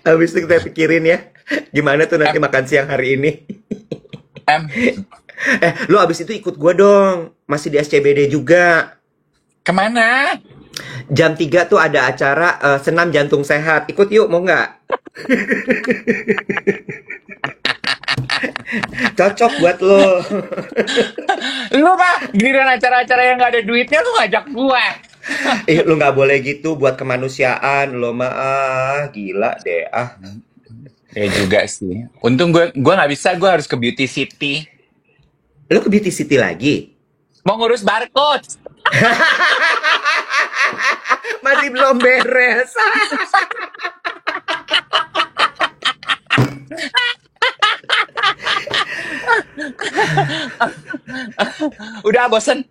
Habis itu kita pikirin ya, gimana tuh nanti M, makan siang hari ini. M, Lu abis itu ikut gua dong, masih di SCBD juga. kemana? Jam 3 tuh ada acara senam jantung sehat. Ikut yuk, mau nggak? Cocok buat lo. Lu mah giliran acara-acara yang gak ada duitnya lu ngajak gue. Lu nggak boleh gitu buat kemanusiaan. Lo mah gila deh. Ya juga sih. Untung gue nggak bisa, gue harus ke Beauty City. Lu ke Beauty City lagi? Mau ngurus barcode. Masih belum beres. Udah bosen.